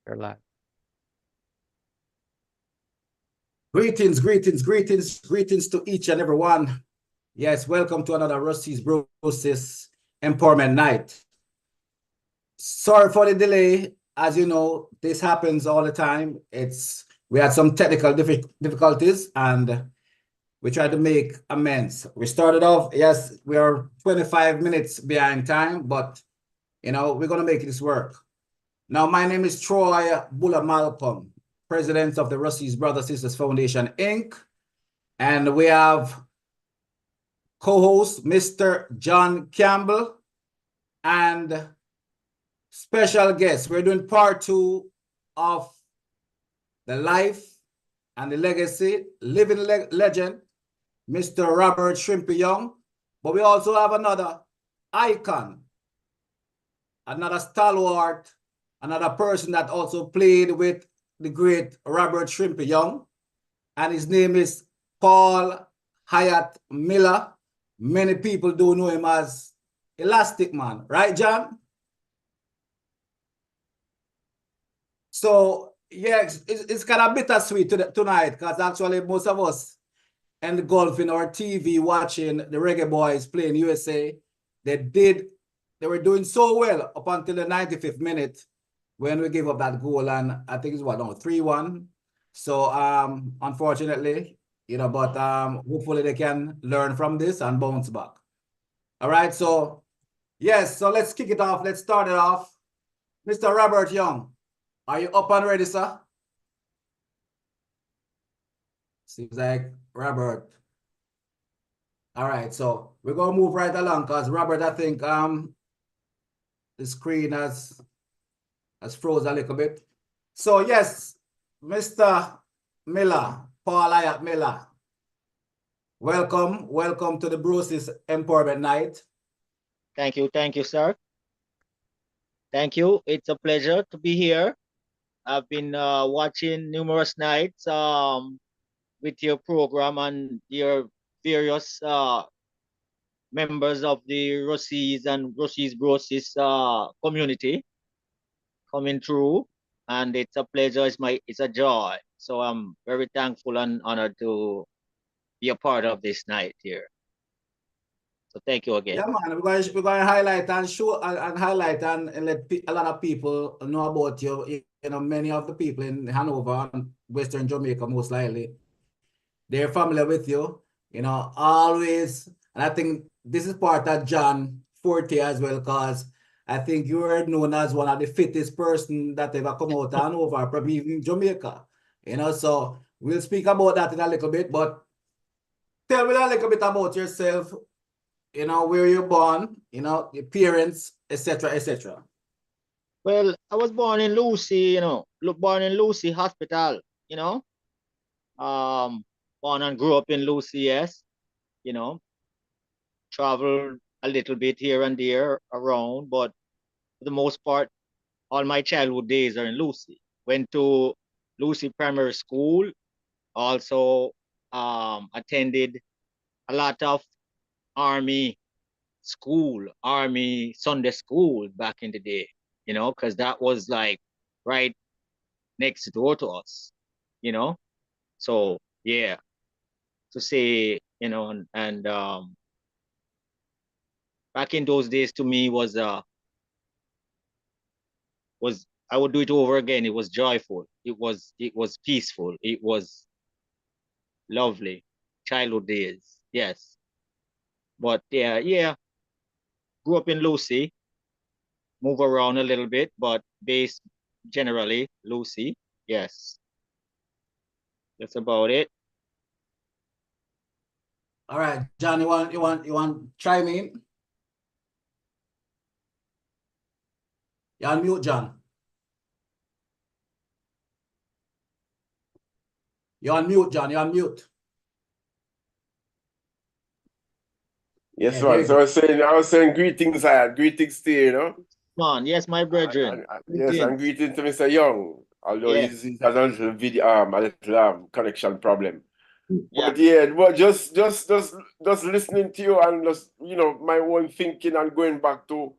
You're live. Greetings, greetings to each and every one. Yes, welcome to another Rusty's Brosis Empowerment Night. Sorry for the delay. As you know, this happens all the time. We had some technical difficulties and we tried to make amends. We started off, yes, we are 25 minutes behind time, but we're gonna make this work. Now, my name is Troy Bulla Malcolm, president of the Rusty's Brothers Sisters Foundation, Inc. And we have co-host Mr. John Campbell and special guest. We're doing part 2 of the life and the legacy, living legend, Mr. Robert Shrimpy Young. But we also have another icon, another stalwart, another person that also played with the great Robert Shrimpy Young. And his name is Paul Hyatt Miller. Many people do know him as Elastic Man, right, John? So, yeah, it's kind of bittersweet tonight because actually most of us engulfing our TV watching the Reggae Boys playing USA. They were doing so well up until the 95th minute when we gave up that goal, and I think it's 3-1. So unfortunately, but hopefully they can learn from this and bounce back. All right, so yes, so let's kick it off. Let's start it off. Mr. Robert Young, are you up and ready, sir? Seems like Robert. All right, so we're gonna move right along because Robert, I think the screen has froze a little bit. So yes, Mr. Miller, Paul Hyatt Miller, welcome to the Brosis Empowerment Night. Thank you, sir. Thank you. It's a pleasure to be here. I've been watching numerous nights with your program and your various members of the Ruseas and Rusea's Brosis community coming through, and it's a pleasure. It's a joy. So I'm very thankful and honored to be a part of this night here. So thank you again. Yeah, man, we're going to highlight and show and highlight and let a lot of people know about you. Many of the people in Hanover and Western Jamaica, most likely, they're familiar with you. Always. And I think this is part of John Forte as well, because I think you are known as one of the fittest person that ever come out of Hanover, probably even Jamaica. So we'll speak about that in a little bit, but tell me a little bit about yourself. Where you're born, your parents, etc., etc. Well, I was born in Lucy, born in Lucy Hospital, born and grew up in Lucy, yes, traveled a little bit here and there around, but for the most part, all my childhood days are in Lucy. Went to Lucy Primary School, also attended a lot of Army Sunday school back in the day, because that was like right next door to us, So yeah, to say, and back in those days to me was I would do it over again. It was joyful. It was peaceful. It was lovely. Childhood days, yes. But yeah. Grew up in Lucy, move around a little bit, but based generally Lucy. Yes, that's about it. All right, John, you want chime in? You're on mute, John. You're on mute, John. You're on mute. Yes, yeah, man. So I was saying greetings, greetings to you, Man, yes, my brethren. Yes, and greetings to Mr. Young. Although he has a little video, a little connection problem. Yeah. But yeah, but just listening to you and just my own thinking and going back to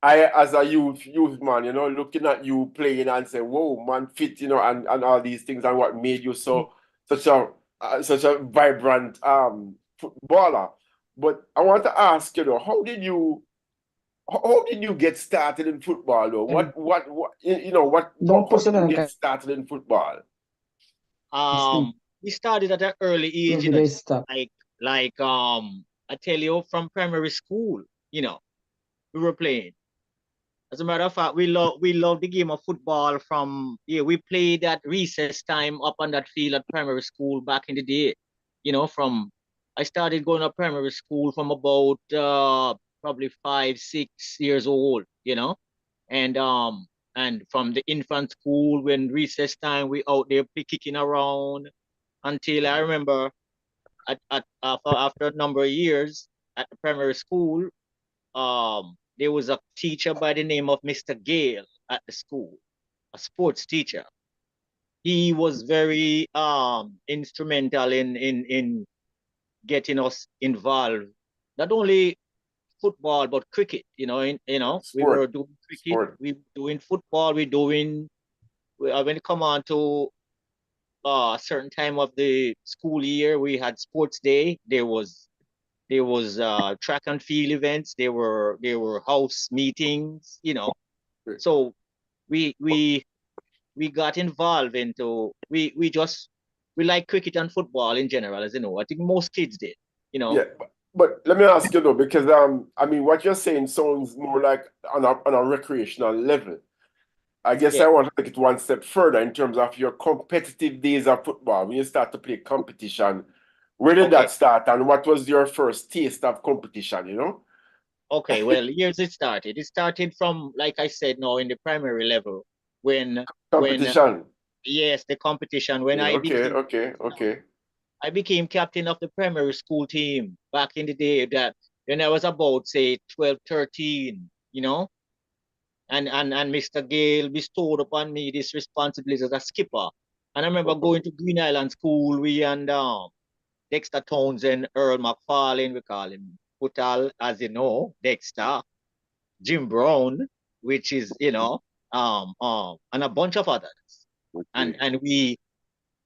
I, as a youth man, looking at you playing and say, "Whoa, man, fit," and all these things, and what made you such a vibrant footballer. But I want to ask, how did you get started in football, though? How did you get started in football? We started at an early age, I tell you, from primary school, we were playing. As a matter of fact, we love the game of football we played at recess time up on that field at primary school back in the day. I started going to primary school from about probably 5, 6 years old, and from the infant school when recess time we out there kicking around until I remember after a number of years at the primary school, there was a teacher by the name of Mr. Gale at the school, a sports teacher. He was very instrumental in getting us involved, not only football but cricket. We were doing cricket, we were doing football, when it come on to a certain time of the school year, we had sports day. There was track and field events. There were house meetings. So we got involved into we like cricket and football in general, as you know. I think most kids did. Yeah, but let me ask you though, because I mean, what you're saying sounds more like on a recreational level. I guess I want to take it one step further in terms of your competitive days of football. When you start to play competition, where did that start, and what was your first taste of competition? Okay, well, here's it started. It started from, like I said, now in the primary level when competition. Yes, the competition. When I became captain of the primary school team back in the day, that when I was about, say, 12, 13, and Mr. Gale bestowed upon me this responsibility as a skipper. And I remember going to Green Island School, we and Dexter Townsend, Earl McFarlane, we call him Putal, as you know, Dexter, Jim Brown, which is, and a bunch of others. And we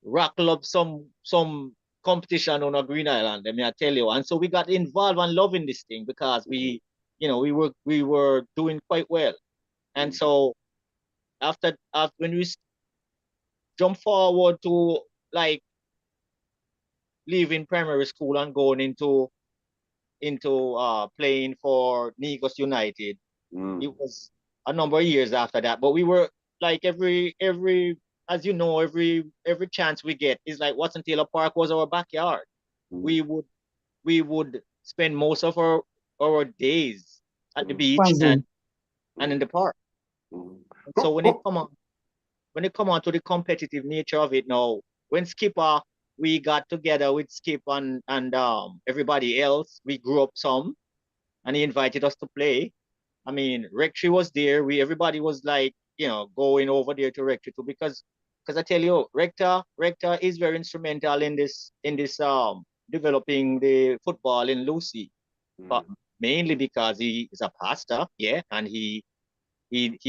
rattle up some competition on a Green Island, let me tell you. And so we got involved and loving this thing because we were doing quite well. And so after when we jump forward to like leaving primary school and going into playing for Negos United, it was a number of years after that. But we were like every as you know, every chance we get is like Watson Taylor Park was our backyard. We would spend most of our days at the beach and in the park. So when it come on to the competitive nature of it now, when Skipper, we got together with Skip and everybody else, we grew up some, and he invited us to play. I mean, Rectory was there. Everybody was like, going over there to Rectory too, because I tell you, Rector is very instrumental in this developing the football in Lucy, but mainly because he is a pastor, and he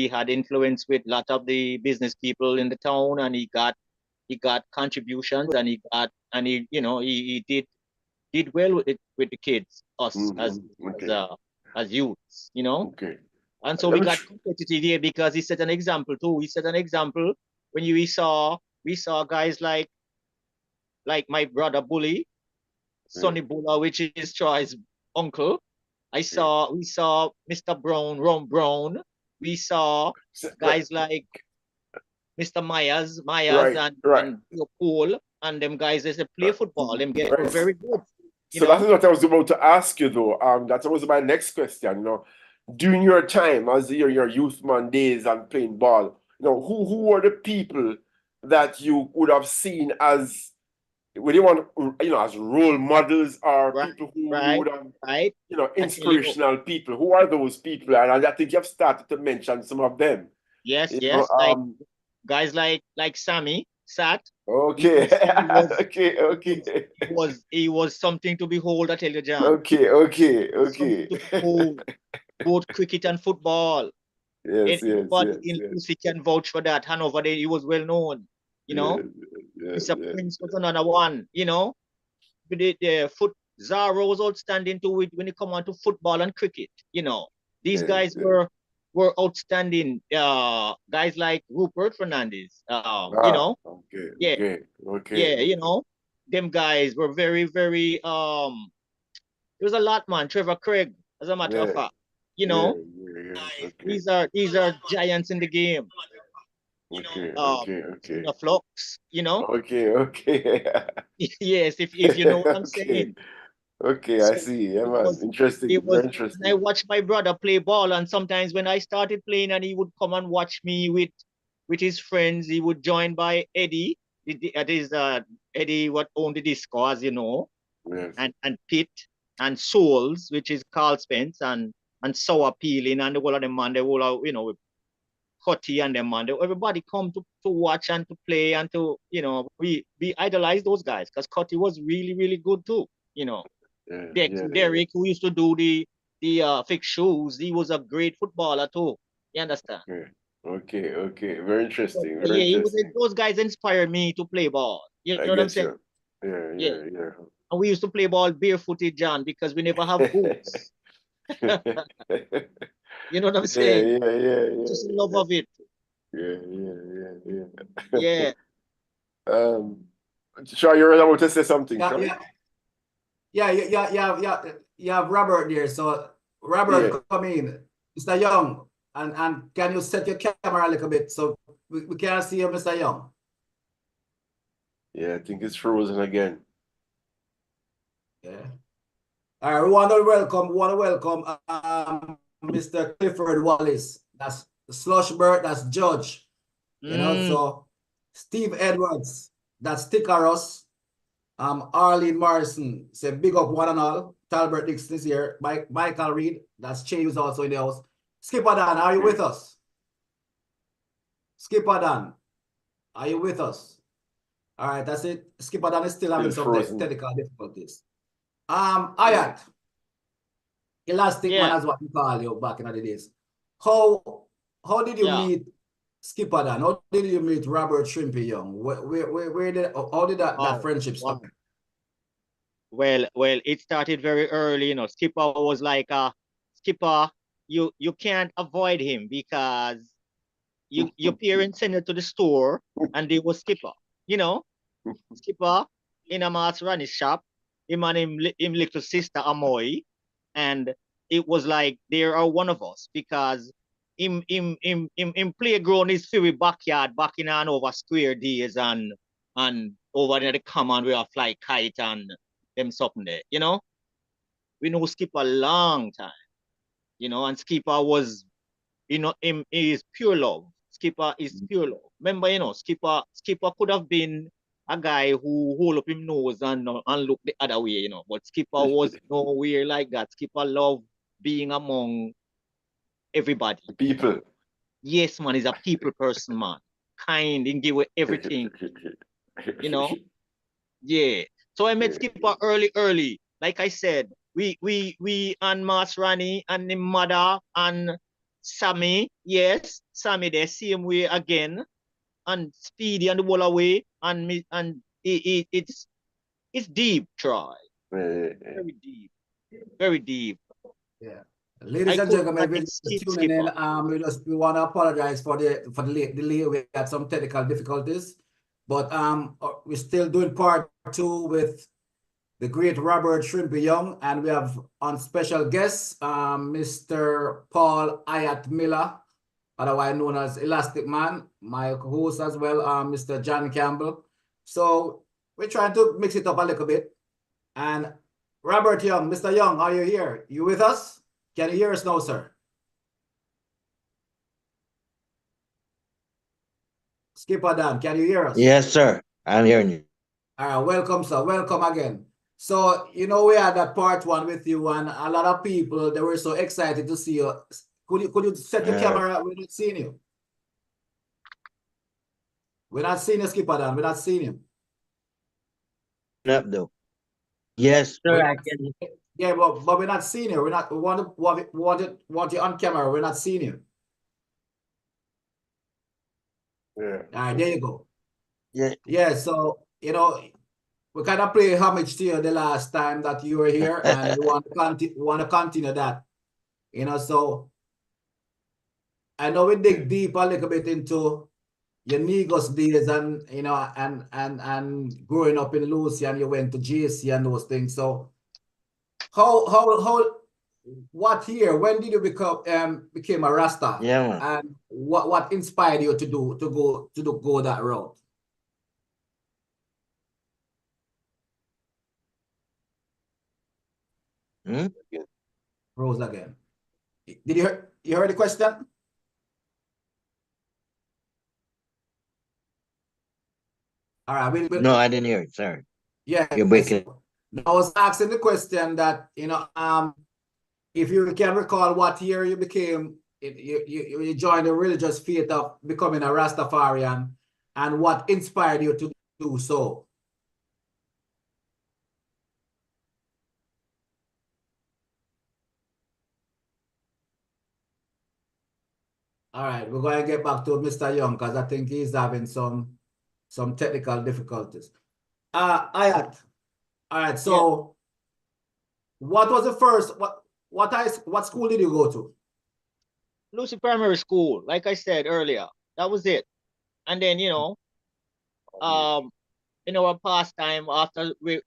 had influence with a lot of the business people in the town, and he got contributions, and he did well with the kids, us as youths, And so we got competitive here because he set an example too. He set an example when we saw guys like my brother Bully, Sonny Bulla, which is Troy's uncle. We saw Mr. Brown, Ron Brown. We saw guys like Mr. Myers and Paul, and them guys as they play football, them get very good. So that's what I was about to ask you though. That was my next question. During your time as your youth man days and playing ball, who were the people that you would have seen as as role models, or people who would have inspirational people? Who are those people? And I think you have started to mention some of them. Yes, like guys like Sammy Sat. Okay. He was something to behold, I tell you, John. Okay. both cricket and football. Yes, Anybody in Rusea can vouch for that. Hanover, he was well known. You know, Mr. Prince was another one. You know, the foot Zara was outstanding too when it come on to football and cricket. You know, these guys were outstanding. Guys like Rupert Fernandez. You know, okay. yeah, you know, them guys were very, very. There was a lot, man. Trevor Craig, as a matter of fact. You know, Okay. these are giants in the game. Okay. The Flux, you know. Okay. Yes, if you know what I'm Okay. saying. Okay, I So see. Yeah, man. Interesting. it Very was when I interesting. watched my brother play ball, and sometimes when I started playing and he would come and watch me with his friends, he would join by Eddie. That is Eddie what owned the disco, as you know, Yes. and Pitt and Souls, which is Carl Spence and Sour Peeling and the whole of them man, they all you know, Cutty and them man. Everybody come to watch and to play and to, you know, we idolize those guys because Cutty was really, really good too. You know, Derek, who used to do the fixed shoes, he was a great footballer too. You understand? Okay. Very But, interesting. Very yeah, interesting. those guys inspired me to play ball. You I know what I'm get saying? you. Yeah. Yeah. And we used to play ball barefooted, John, because we never have boots. You know what I'm saying? Just the love of it. Yeah. Yeah. Um, Shaw, you're about to say something, Shaw? You have Robert there. So Robert, come in. Mr. Young, and can you set your camera a little bit so we can see you, Mr. Young? Yeah, I think it's frozen again. Yeah. All right, we want to welcome Mr. Clifford Wallace. That's Slushbert, that's Judge. You know, so Steve Edwards, that's Tickaros. Arlene Morrison, say big up one and all. Talbert Dixon is here. Michael Reed, that's Che, who's also in the house. Skipper Dan, are you with us? Skipper Dan, are you with us? All right, that's it. Skipper Dan is still having some technical difficulties. Ayat, Elastic Man is what we call you back in the days. How did you meet Skipper Dan? How did you meet Robert Shrimpy Young? How did that friendship start? Well, it started very early. You know, Skipper was like Skipper. You can't avoid him because your parents send you to the store and they was Skipper. You know, Skipper in a Maserati shop. Him and him little sister Amoy, and it was like they are one of us because him playground is filled with backyard back in Hanover Square days and over there the common we have fly kite and them something there. You know, we know Skipper a long time. You know, and Skipper was, you know, him is pure love. Skipper is pure love. Remember, you know, Skipper could have been a guy who hold up his nose and look the other way, you know. But Skipper was nowhere like that. Skipper loved being among everybody. People. Yes, man, he's a people person, man. Kind and give away everything. You know? Yeah. So I met Skipper early. Like I said, we and Mas Rani and the mother and Sammy, yes, Sammy the same way again, and Speedy and the whole away, and it's deep, Troy. Very deep. Very deep. Yeah. Ladies and gentlemen, if you're just tuning in, we want to apologize for the delay. We had some technical difficulties, but we're still doing part 2 with the great Robert Shrimpy Young, and we have on special guests, Mr. Paul Ayat Miller, otherwise known as Elastic Man, my host as well, Mr. John Campbell. So we're trying to mix it up a little bit. And Robert Young, Mr. Young, are you here? You with us? Can you hear us now, sir? Skipper Dan, can you hear us? Yes, sir. I'm hearing you. All right, welcome, sir. Welcome again. So, you know, we had that part 1 with you, and a lot of people, they were so excited to see you. Could you set your camera? We're not seeing you. We're not seeing you, Skipper Dan. We're not seeing you. Up though. Yes, sir. I can. Yeah, but we're not seeing you. We want you on camera. We're not seeing you. Yeah. All right, there you go. Yeah. Yeah, so you know, we kind of play homage to you the last time that you were here, and we want to continue that. You know, so I know we dig deep a little bit into your Negos days and you know and growing up in Lucy and you went to JC and those things. So how what year, when did you became a Rasta? Yeah, man. And what inspired you to go that route? Hmm? Rose again. Did you heard the question? All right, No, I didn't hear it. Sorry. yeah, You're breaking. so I was asking the question that if you can recall what year you became you joined the religious faith of becoming a Rastafarian and what inspired you to do so. All right, we're going to get back to Mr. Young because I think he's having some technical difficulties. Ayat. All right, Yeah, so what was the first what school did you go to? Lucy Primary School, like I said earlier, that was it. And then, um, in our pastime after we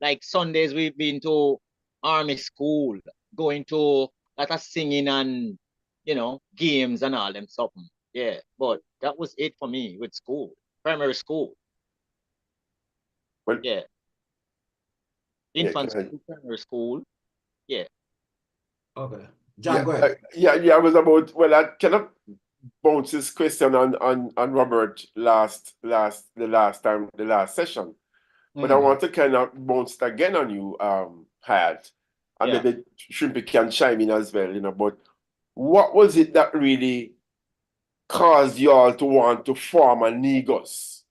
like Sundays we've been to army school, going to lot of singing and games and all them something. Yeah, but that was it for me with school, primary school. Well, Yeah, yeah, infant school, primary school. Yeah, Okay. John, go yeah, ahead. yeah. I was about. Well, I cannot bounce this question on Robert the last session, but I want to kind of bounce it again on you, Hayat, and yeah. maybe Shrimpy can chime in as well. But what was it that really caused you all to want to form a Negos?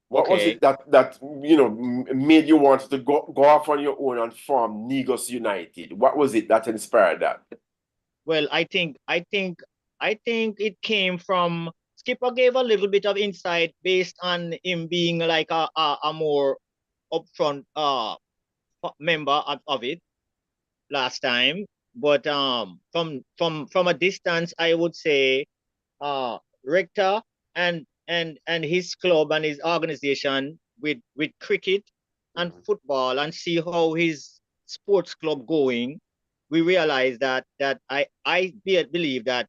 What was Okay. it that made you want to go off on your own and form Negos United? What was it that inspired that? Well, I think it came from Skipper gave a little bit of insight based on him being like a more upfront member of it last time. But from a distance, I would say Rector and his club and his organization with cricket and football and see how his sports club going, we realize that I believe that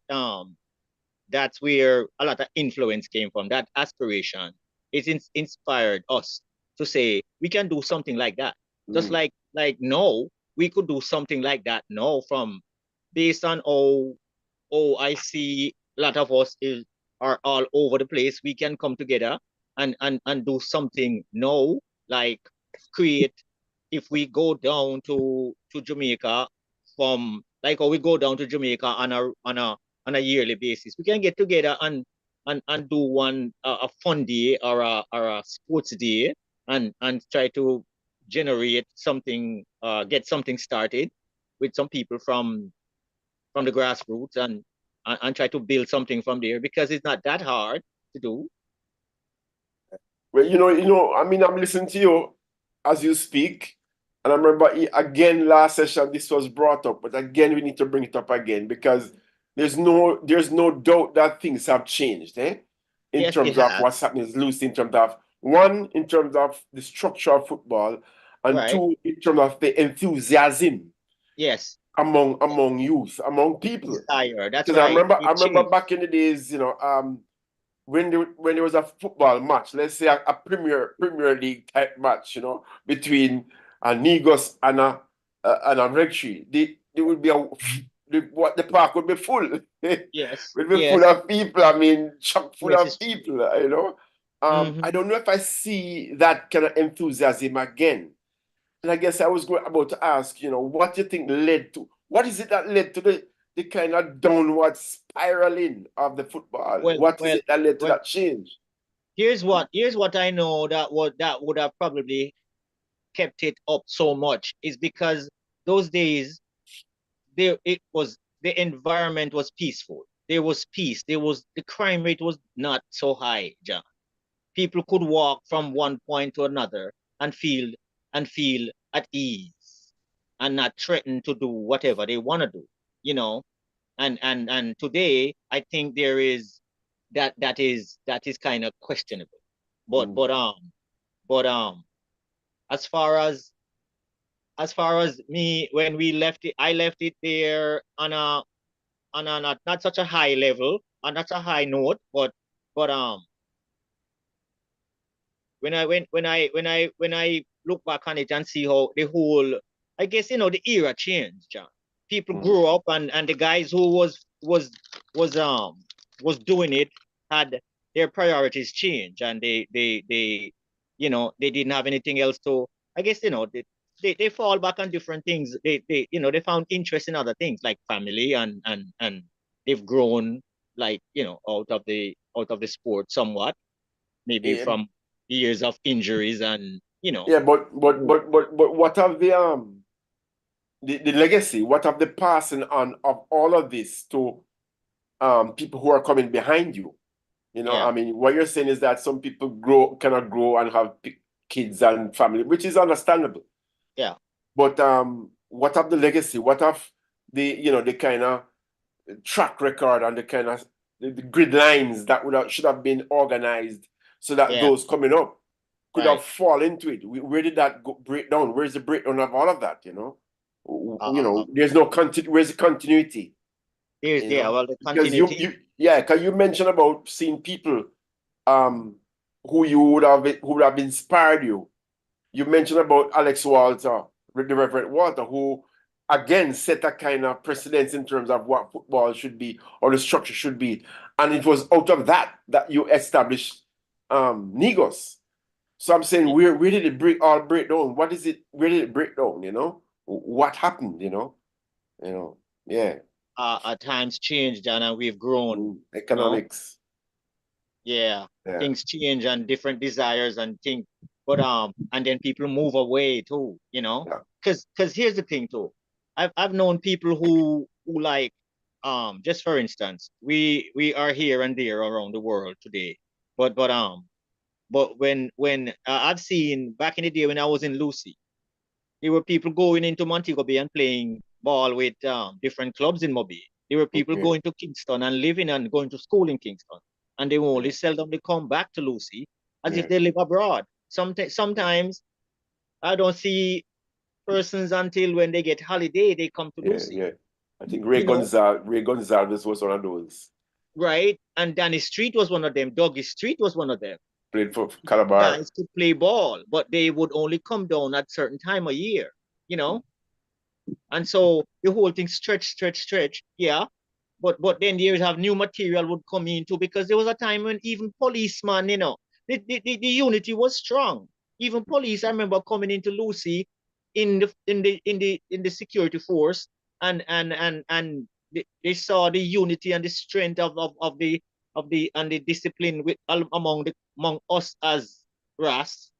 that's where a lot of influence came from. That aspiration inspired us to say we can do something like that. Just Mm. like no, we could do something like that no from based on I see a lot of us are all over the place. We can come together and do something no, like create if we go down to Jamaica from like or we go down to Jamaica on a yearly basis. We can get together and do one a fun day or a sports day and try to generate something, get something started with some people from the grassroots and try to build something from there because it's not that hard to do. Well, I mean, I'm listening to you as you speak, and I remember again last session this was brought up, but again we need to bring it up again because there's no doubt that things have changed, in Yes, it terms of has. what's happening loose in terms of one, in terms of the structure of football, and Right. two, in terms of the enthusiasm Yes. among youth, among people. Desire. That's Because I right. remember I It remember changed. back in the days, when there was a football match, let's say a Premier League type match, between a Negos and a Rectory, they would be the park would be full. Yes. Would be full Yes. of people. I mean, chock full Yes, of it's true. people. I don't know if I see that kind of enthusiasm again. And I guess I was about to ask, what do you think led to, what is it that led to the kind of downward spiraling of the football? Well, What is well, it that led to well. that change? Here's what I know that would have probably kept it up so much is because those days, the environment was peaceful. There was peace. The crime rate was not so high, John. People could walk from one point to another and feel at ease and not threatened to do whatever they want to do, you know. And today, I think there is that is kind of questionable. But as far as me, when we left it, I left it there on a not such a high level, on not a high note, but when I look back on it and see how the whole, I guess, the era changed, John. People grew up, and the guys who was doing it had their priorities change, and they they didn't have anything else to, I guess, they fall back on different things. They found interest in other things like family, and they've grown, like, out of the sport somewhat, maybe from years of injuries, and Yeah, but what of the legacy? What of the passing on of all of this to people who are coming behind you? Yeah. I mean, what you're saying is that some people cannot grow and have kids and family, which is understandable. Yeah. But what of the legacy? What of the kind of track record and the kind of the grid lines that should have been organized so that Yeah. those coming up could Right. have fall into it? Where did that break down? Where's the breakdown of all of that? There's no where's the continuity? Well, the Because continuity. because you mentioned about seeing people who would have inspired you. You mentioned about Alex Walter, the Reverend Walter, who again set a kind of precedence in terms of what football should be or the structure should be. And it was out of that you established Negos. So I'm saying, where did it break down? What is it? Where did it break down? What happened? Yeah. At times changed, and we've grown. Economics. Yeah. Yeah. Things change, and different desires and things. But and then people move away too, Yeah. Because here's the thing too. I've known people who like, just for instance, we are here and there around the world today. But when I've seen back in the day when I was in Lucy, there were people going into Montego Bay and playing ball with different clubs in Mobile. There were people Okay. going to Kingston and living and going to school in Kingston, and they only seldomly come back to Lucy as if they live abroad. Sometimes I don't see persons until when they get holiday, they come to Lucy. Yeah. I think Ray Gonzalez was one of those. Right? And Danny Street was one of them. Doggy Street was one of them. Played for Calabar. Guys could play ball, but they would only come down at certain time of year, And so the whole thing stretch. Yeah. But then you have new material would come into, because there was a time when even policemen, the unity was strong. Even police, I remember coming into Lucy in the security force, and they saw the unity and the strength of the discipline among us as RAS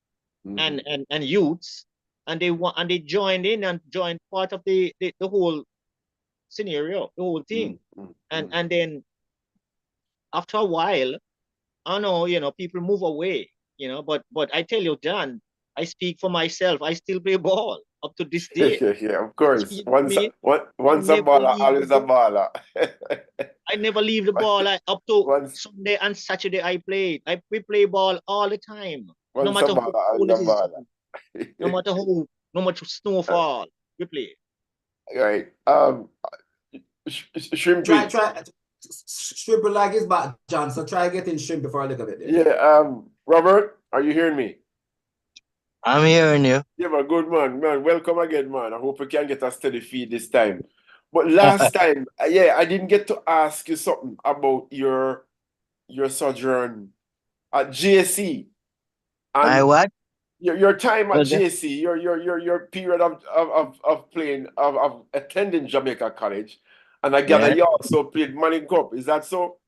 and youths, and they joined in and joined part of the whole scenario, the whole thing. And then after a while, I know, people move away, but I tell you, John, I speak for myself. I still play ball up to this day. Yeah, of course. Once a Never baller, leave always a baller. I never leave the ball. Up to Once Sunday and Saturday, we play ball all the time. No a matter how baller, cold always it a is, baller. no much snowfall, we play. Right. Shrimp. Try Shrimp like his back, John. So try getting Shrimp before I look at it. Yeah. Robert, are you hearing me? I'm hearing you. Yeah, man, good man. Welcome again, man. I hope we can get a steady feed this time. But last time, I didn't get to ask you something about your sojourn at JC. I what? Your time at Okay. JC, your period of playing of attending Jamaica College, and I gather Yeah. you also played Manning Cup. Is that so?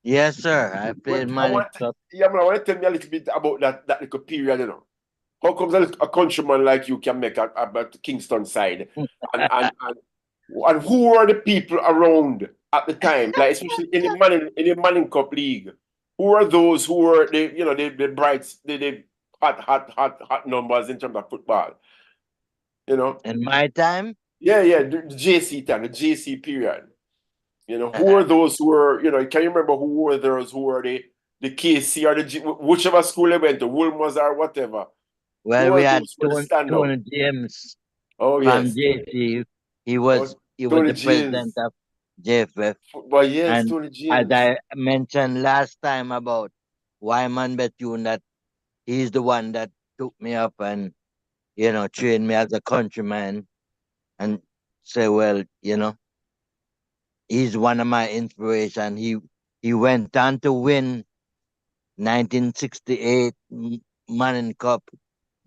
Yes, sir. I played I Manning want Cup. I want to tell me a little bit about that little period, How comes a countryman like you can make a Kingston side? And who were the people around at the time? Like especially in the Manning Cup League. Who are those who were the brights, the hot numbers in terms of football? You know? In my time, Yeah, the JC time, the JC period. You know, who are those who were, can you remember who were those who were the KC or whichever school they went to, Wolmer's or whatever? well, Who we are had those who were the standout? Tony James Oh, from yes. JC. He Oh, was Tony the president James. of JFF. But yes, And Tony as James. I mentioned last time about Wyman Bethune, that he's the one that took me up and, trained me as a countryman and say, well, he's one of my inspiration. He went on to win 1968 Manning Cup.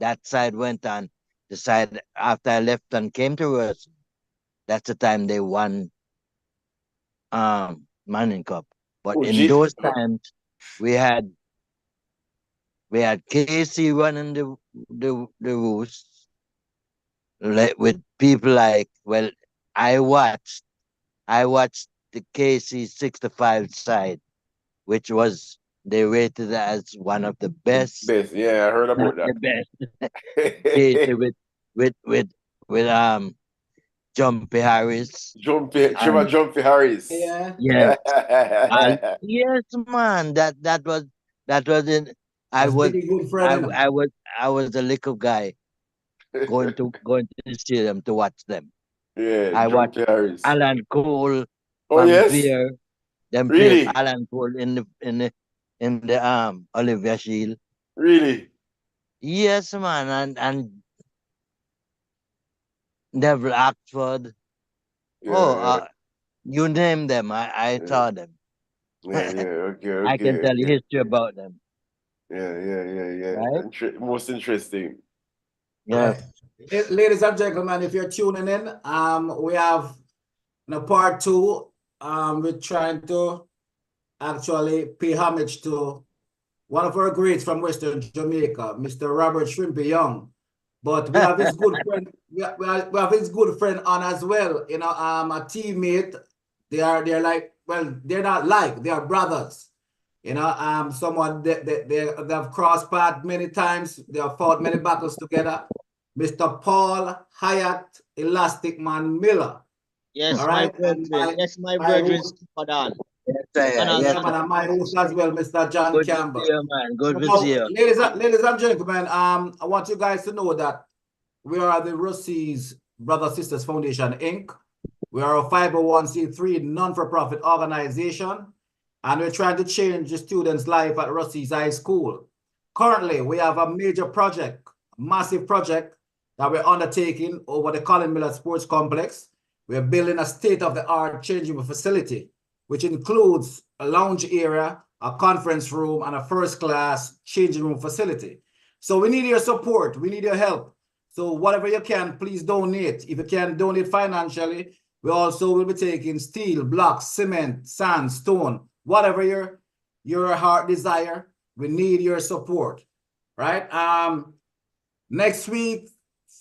That side went on. The side after I left and came to us, that's the time they won Manning Cup. But Oh, in those times we had KC running the roost, with people like, well, I watched the KC 65 side, which was they rated as one of the best, Best. Yeah, I heard not about the that. best. KC with Jumpy Harris. Trevor And Jumpy Harris. Yeah. yes, yes, man. That was in. I That's was Dickie good friend, I you know. I was I was a little guy going to the stadium to watch them. Yeah, I watched Jumpy Harris. Alan Cole Oh, from yes? Veer. Them play Really? Alan Cole in the Olivia Shield. Really? Yes, man, and Neville Oxford. Oh, Yeah, you name them. I yeah, saw them. yeah. Okay, I can tell you okay. history about them. Yeah. Right? Most interesting. Yes. Right. Ladies and gentlemen, if you're tuning in, we have part two. We're trying to actually pay homage to one of our greats from Western Jamaica, Mr. Robert Shrimpy Young. But we have his good friend, we have his good friend on as well. A teammate. They're like, well, they're not like, they are brothers. Someone they've crossed paths many times. They have fought many battles together. Mr. Paul Hyatt Elastic Man Miller. Yes, All my right, and brethren. Yes, my my brethren, host, Yes, on sir. and Yes, yeah, on. man, sir. and my host as well, Mr. John Good to see Campbell. you, man. Good to see Now, you. ladies and gentlemen, I want you guys to know that we are the Rusea's Brothers Sisters Foundation, Inc. We are a 501c3 non-for-profit organization, and we're trying to change the students' life at Rusea's High School. Currently, we have a major project, massive project that we're undertaking over the Colin Miller Sports Complex. We're building a state-of-the-art changing room facility, which includes a lounge area, a conference room, and a first-class changing room facility. So we need your support. We need your help. So whatever you can, please donate. If you can donate financially, we also will be taking steel, blocks, cement, sand, stone, whatever your heart desire. We need your support, right? Next week,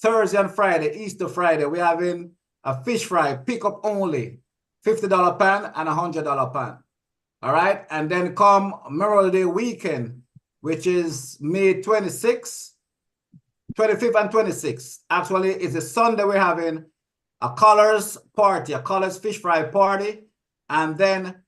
Thursday and Friday, Easter Friday, we're having a fish fry, pick up only, $50 pan and $100 pan. All right, and then come Memorial Day weekend, which is May 26th, 25th, and 26th. Actually, it's a Sunday. We're having a colors party, a colors fish fry party, and then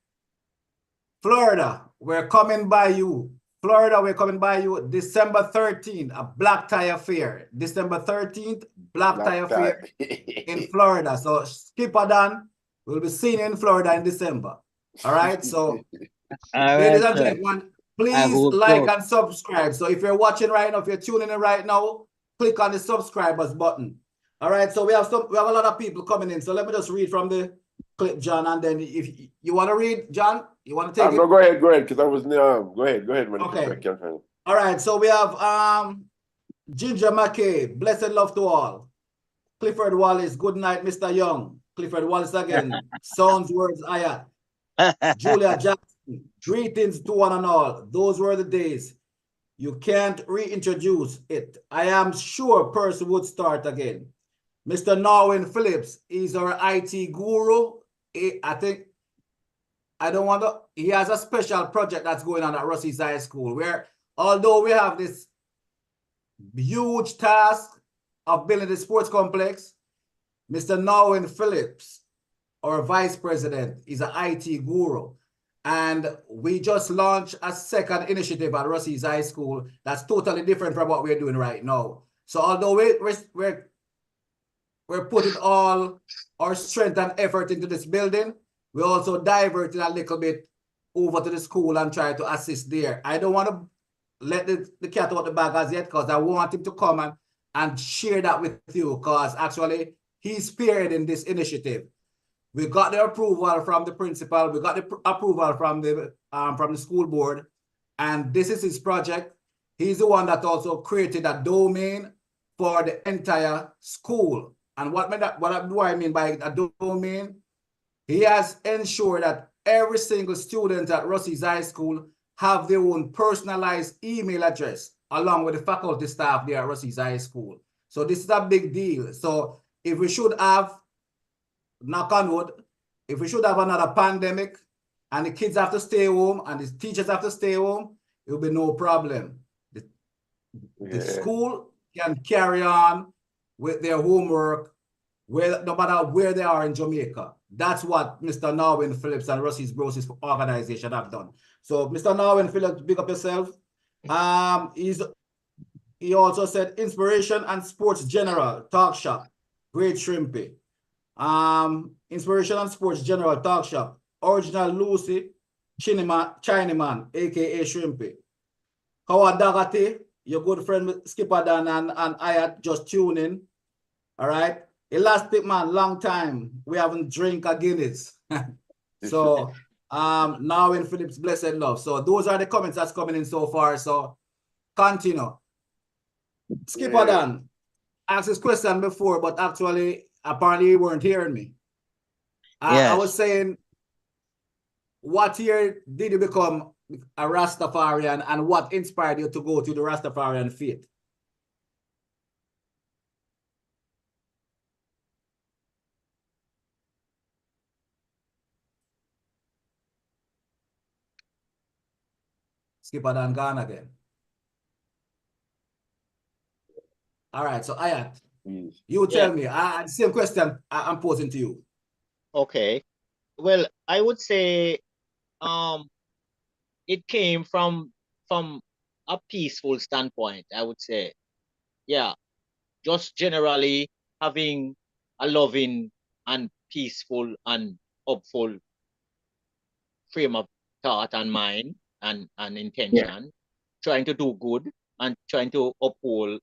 Florida, we're coming by you. Florida, we're coming by you December 13th, a black tie affair. December 13th, black tie affair in Florida. So skip a done. We'll be seeing you in Florida in December. All right. So, All ladies right, and sir. gentlemen, I please hope like so. and subscribe. So if you're watching right now, if you're tuning in right now, click on the subscribers button. All right. So we have a lot of people coming in. So let me just read from the clip, John, and then if you want to read, John, you want to take it? No, go ahead, because I was go ahead, man. Okay. All right. So we have Ginger McKay, blessed love to all. Clifford Wallace, good night, Mr. Young. Clifford Wallace again. Sounds words Ayat. Julia Jackson, greetings to one and all. Those were the days. You can't reintroduce it. I am sure Percy would start again. Mr. Norwin Phillips is our IT guru. I think, I don't want to, he has a special project that's going on at Rusea's High School where, although we have this huge task of building the sports complex, Mr. Norwin Phillips, our vice president, is an IT guru. And we just launched a second initiative at Rusea's High School that's totally different from what we're doing right now. So although we're putting all our strength and effort into this building, we also diverted a little bit over to the school and try to assist there. I don't want to let the cat out the bag as yet because I want him to come and share that with you because actually he's spearheading this initiative. We got the approval from the principal. We got the approval from the school board, and this is his project. He's the one that also created a domain for the entire school. And what do I mean by a domain? He has ensured that every single student at Rusea's High School have their own personalized email address along with the faculty staff there at Rusea's High School. So this is a big deal. So if we should have, knock on wood, if we should have another pandemic and the kids have to stay home and the teachers have to stay home, it will be no problem. The school can carry on with their homework no matter where they are in Jamaica. That's what Mr. Norwin Phillips and Rusea's Brosis organization have done. So Mr. Norwin Phillips, big up yourself. He also said Inspiration and Sports General Talk Shop, Great Shrimpy. Inspiration and Sports General Talk Shop, Original Lucy, Chinaman, aka Shrimpy. Howard Dagati, your good friend Skipper Dan and Ayat just tune in. All right. Elastic Man, long time. We haven't drink a Guinness. So now in Phillips, blessed love. So those are the comments that's coming in so far. So continue. Skipper Dan asked this question before, but actually, apparently you weren't hearing me. Yes. I was saying, what year did you become a Rastafarian and what inspired you to go to the Rastafarian faith? Skipper Dan gone again. All right, so Ayat, you tell me. The same question I'm posing to you. Okay. Well, I would say it came from a peaceful standpoint, I would say. Yeah. Just generally having a loving and peaceful and hopeful frame of thought and mind and intention, trying to do good and trying to uphold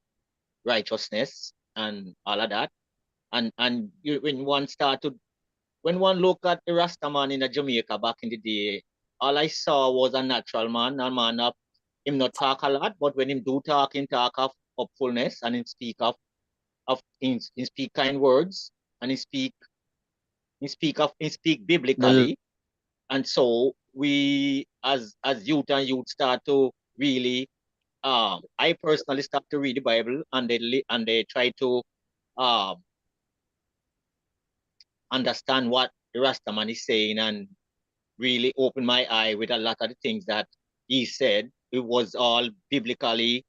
righteousness and all of that. And when one look at the Rastaman in Jamaica back in the day, all I saw was a natural man, a man of him not talk a lot, but when him do talk, him talk of hopefulness and him speak him speak kind words and he speak biblically. And so we as youth start to really I personally start to read the Bible and they try to understand what the Rastaman is saying and really open my eye with a lot of the things that he said. It was all biblically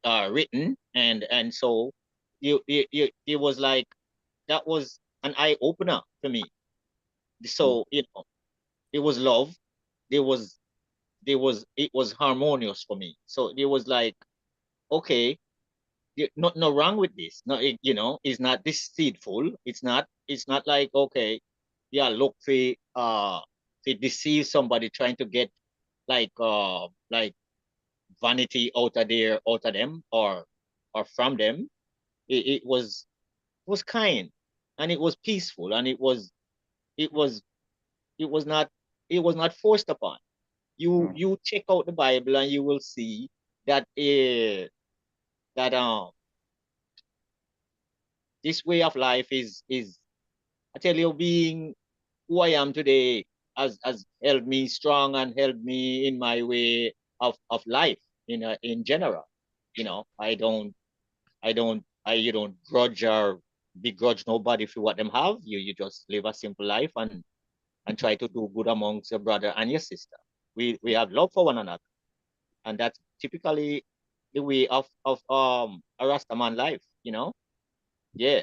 written, and so it was like that was an eye opener for me. So it was love. It was harmonious for me. So it was like, okay, no wrong with this. No, it's not deceitful. It's not like, okay, yeah, look for deceive somebody trying to get like vanity out of them or from them. It was kind and it was peaceful and it was not forced upon. You check out the Bible and you will see that this way of life is I tell you, being who I am today has held me strong and held me in my way of life. in general. You know, you don't grudge or begrudge nobody for what them have. You just live a simple life and try to do good amongst your brother and your sister. We have love for one another, and that's typically the way of a Rastaman life. You know, yeah.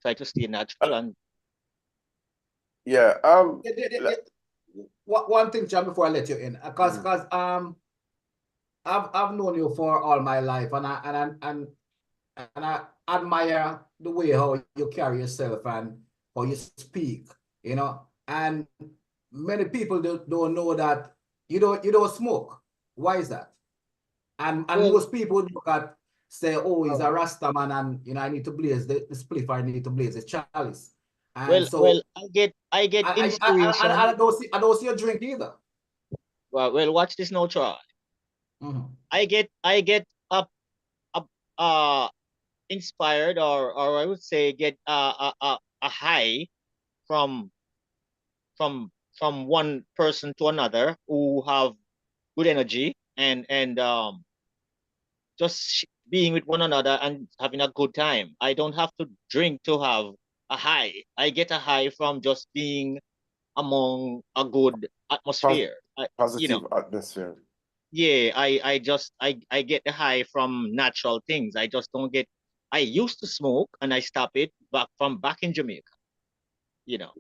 Try to stay natural and Yeah. One thing, John, before I let you in, because I've known you for all my life, and I admire the way how you carry yourself and how you speak, you know. And many people don't know that you don't smoke. Why is that? And well, most people look at say, oh, he's a Rasta man, and you know, I need to blaze the spliff, I need to blaze the chalice. And well, so I get I inspiration. don't see a drink either. Well, watch this now, try. Mhm. I get up inspired or I would say get a high from from one person to another who have good energy and just being with one another and having a good time. I don't have to drink to have a high. I get a high from just being among a good atmosphere. You know, Positive atmosphere. yeah, I get the high from natural things. I just don't get. I used to smoke and I stopped it back in Jamaica, you know,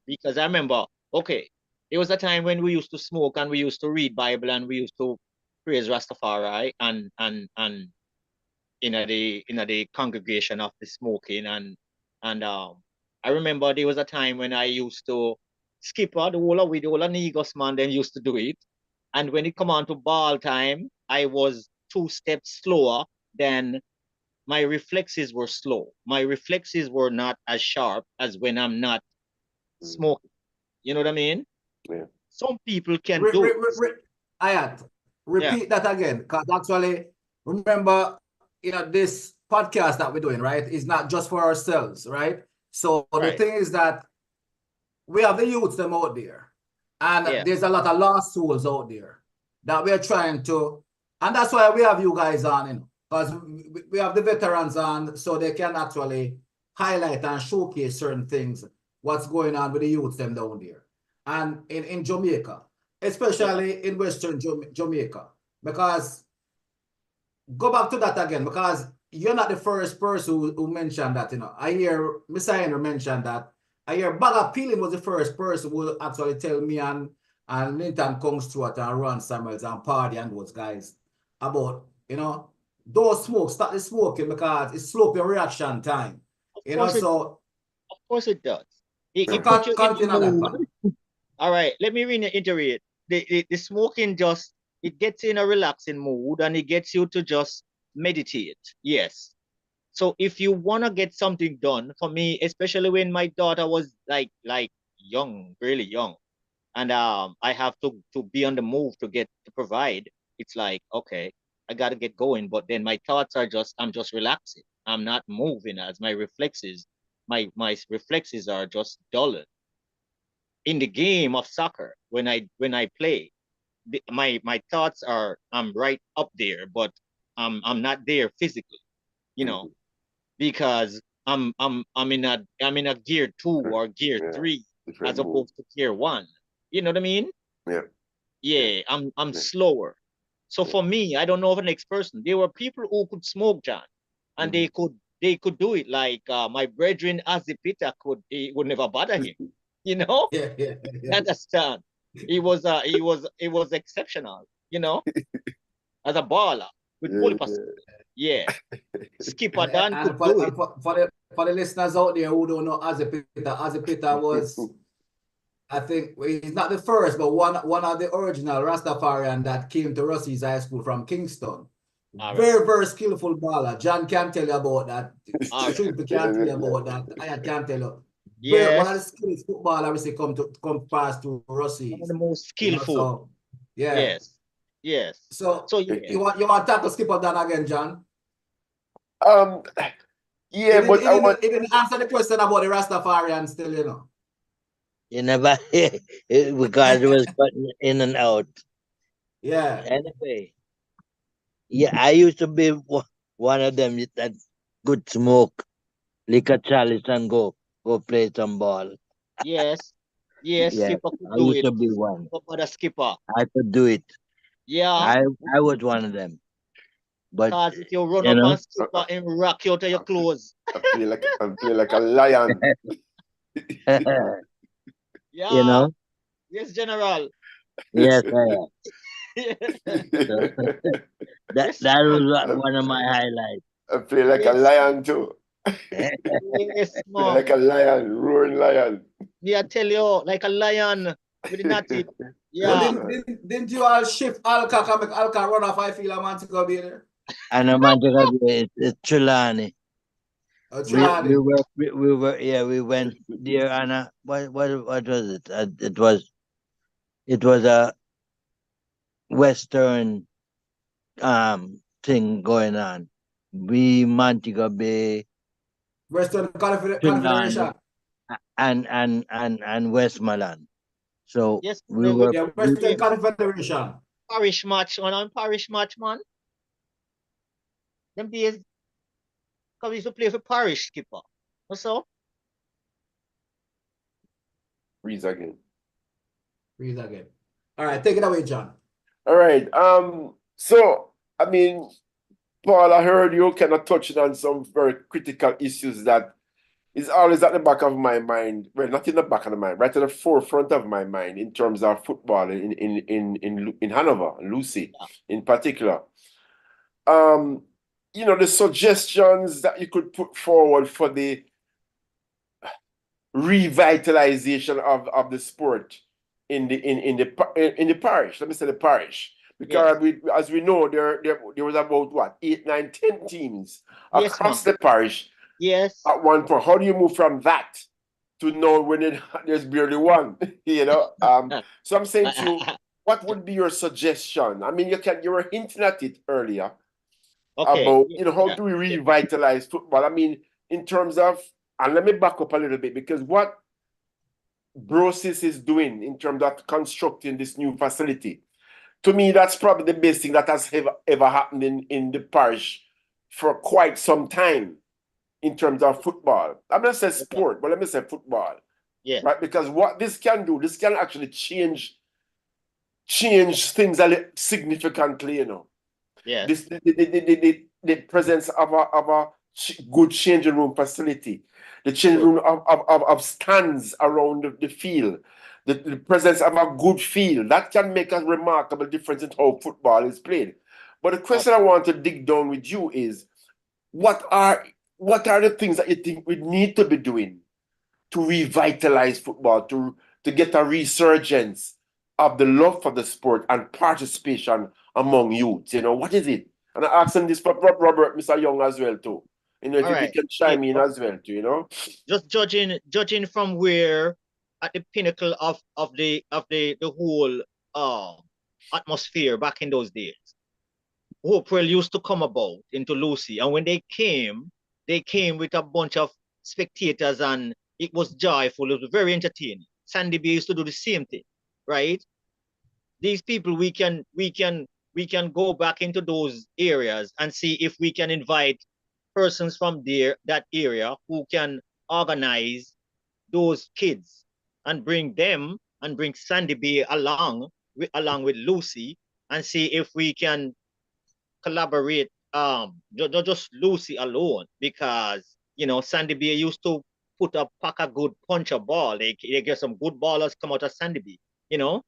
because I remember, okay, there was a time when we used to smoke and we used to read Bible and we used to praise Rastafari and in the congregation of the smoking and I remember there was a time when I used to skip out the whole of with the whole of Negos man then used to do it. And when it come on to ball time, I was 2 steps slower than my reflexes were slow. My reflexes were not as sharp as when I'm not smoking. You know what I mean? Yeah. Some people can do it. Ayat, Yeah, repeat that again, because actually, remember, you know, this podcast that we're doing, right, is not just for ourselves, right? So the right. thing is that we have the youths them out there, and Yeah, there's a lot of lost souls out there that we're trying to, and that's why we have you guys on, you know, because we have the veterans on, so they can actually highlight and showcase certain things, what's going on with the youths them down there, and in Jamaica, yeah. especially in Western Jamaica, because go back to that again, because you're not the first person who mentioned that. You know, I hear Messiah mention that. I hear Baga Peeling was the first person who actually tell me and Linton Kongstewart and Ron Samuels and Party and those guys about, you know, don't smoke, start the smoking because it's slow your reaction time. Of You know, course so of course it does. It put you in the continue that, mood. man. All right, let me reiterate. The smoking just it gets in a relaxing mood and it gets you to just meditate. Yes. So if you wanna get something done, for me, especially when my daughter was like young, really young, and I have to be on the move to get to provide. It's like okay, I gotta get going, but then my thoughts are just I'm just relaxing. I'm not moving as my reflexes are just dull in the game of soccer when I play my thoughts are I'm right up there but I'm not there physically you know because I'm in a gear 2 or gear Yeah. 3 Different as mood. opposed to gear 1, you know what I mean? Yeah. Yeah. Yeah, I'm Yeah. slower. So Yeah. for me, I don't know the next person. There were people who could smoke, John, and they could do it. Like my brethren Azipita could, it would never bother him. You know, Yeah. understand? He was exceptional. You know, as a baller with Yeah. bully Yeah. yeah, Skipper And, Dan could and, for, do it. and for, for the listeners out there who don't know Azipita was, I think he's not the first, but one of the original Rastafarian that came to Russell's High School from Kingston. All right, Very, very skillful baller. John can tell you about that. all right, Shrimp can tell you about that. I can tell you. Very, one of the yes, skillest footballer we see come past to one of the Russell's. most You know, skillful. so yeah. Yes, yes. So So you yeah, want to tackle Skipper Dan again, John? Um. He Yeah, didn't, but he I didn't, want. he didn't answer the question about the Rastafarian still, you know. You never because it was cutting in and out. Yeah. Anyway, Yeah, I used to be one of them that could smoke, lick a chalice, and go play some ball. Yes. Yes, Yeah, skipper could I do used it. to be one. But the skipper. I could do it. Yeah. I was one of them. But Cause if you run you up know, and skipper and rock you out of your clothes. I'm playing like a lion. you Yeah. know, Yes, General. yes, I am. So Yes, that man. was one of my highlights. I play like a Yes, lion too. yes, Play like a man. lion, roaring lion. Me, I tell you, like a lion with the natty. But Yeah. didn't you all shift Alka come make Alka run off? I feel a man to go be there. And a man it's Trelawney. Oh, We Chilani. were we went there and what was it? It was a western thing going on. We Montego Bay, Western Trelawney, Confederation. and Westmoreland. So Yes, we were Yeah, we, Western Confederation. parish match on parish match, man. Them days, cause we used to play for parish skipper. What's up? Freeze again. Read again. All right, take it away, John. All right. So I mean, Paul, I heard you kind of touching on some very critical issues that is always at the back of my mind. Well, not in the back of the mind, right at the forefront of my mind in terms of football in Hanover, Lucy Yeah. in particular. Um, the suggestions that you could put forward for the revitalization of the sport in the parish. Let me say the parish. Yes. Because as we know, there was about what, 8, 9, 10 teams Yes, man. across the parish Yes. at one point. How do you move from that to know when there's barely one? So I'm saying to you, what would be your suggestion? I mean, you were hinting at it earlier Okay. about, Yeah. how Yeah. do we Yeah. revitalize football? I mean, in terms of, and let me back up a little bit, because what Brosis is doing in terms of constructing this new facility, to me, that's probably the best thing that has ever happened in the parish for quite some time in terms of football. I'm not saying Okay. sport, but let me say football, Yeah. right? Because what this can do, this can actually change things significantly, Yes. the presence of a good changing room facility, the changing Good. room of stands around the field, the presence of a good field, that can make a remarkable difference in how football is played. But the question I Okay. want to dig down with you is, what are the things that you think we need to be doing to revitalize football, to get a resurgence of the love for the sport and participation among youths? What is it? And I asking this for Robert, Mr. Young as well too. All If you right. can Yeah. chime in as well too. Just judging from where at the pinnacle of the whole atmosphere back in those days. Hopewell used to come about into Lucy, and when they came with a bunch of spectators, and it was joyful. It was very entertaining. Sandy B used to do the same thing, right? These people, we can go back into those areas and see if we can invite persons from that area who can organize those kids and bring them and bring Sandy B along with Lucy, and see if we can collaborate. Not just Lucy alone, because Sandy B used to put a pack a good puncher ball. They get some good ballers come out of Sandy B. You know,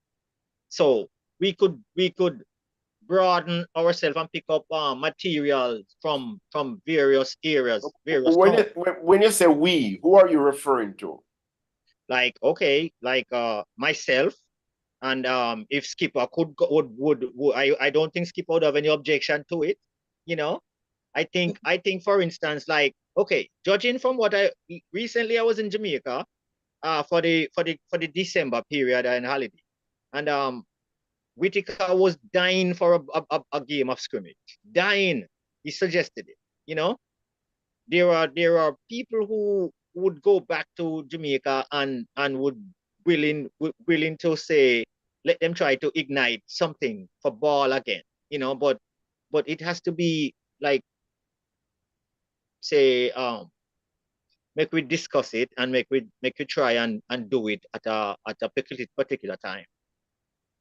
so we could broaden ourselves and pick up materials from various areas, various When towns. you, when you say we, who are you referring to? Like, okay, like myself, and if Skipper would I don't think Skipper would have any objection to it. You know, I think for instance, like, okay, judging from what I recently, I was in Jamaica for the December period and holiday, and Whitaker was dying for a game of scrimmage, dying. He suggested it. You know, there are people who would go back to Jamaica and would willing to say, let them try to ignite something for ball again. But but it has to be like, say, make we discuss it and make we try and do it at a particular time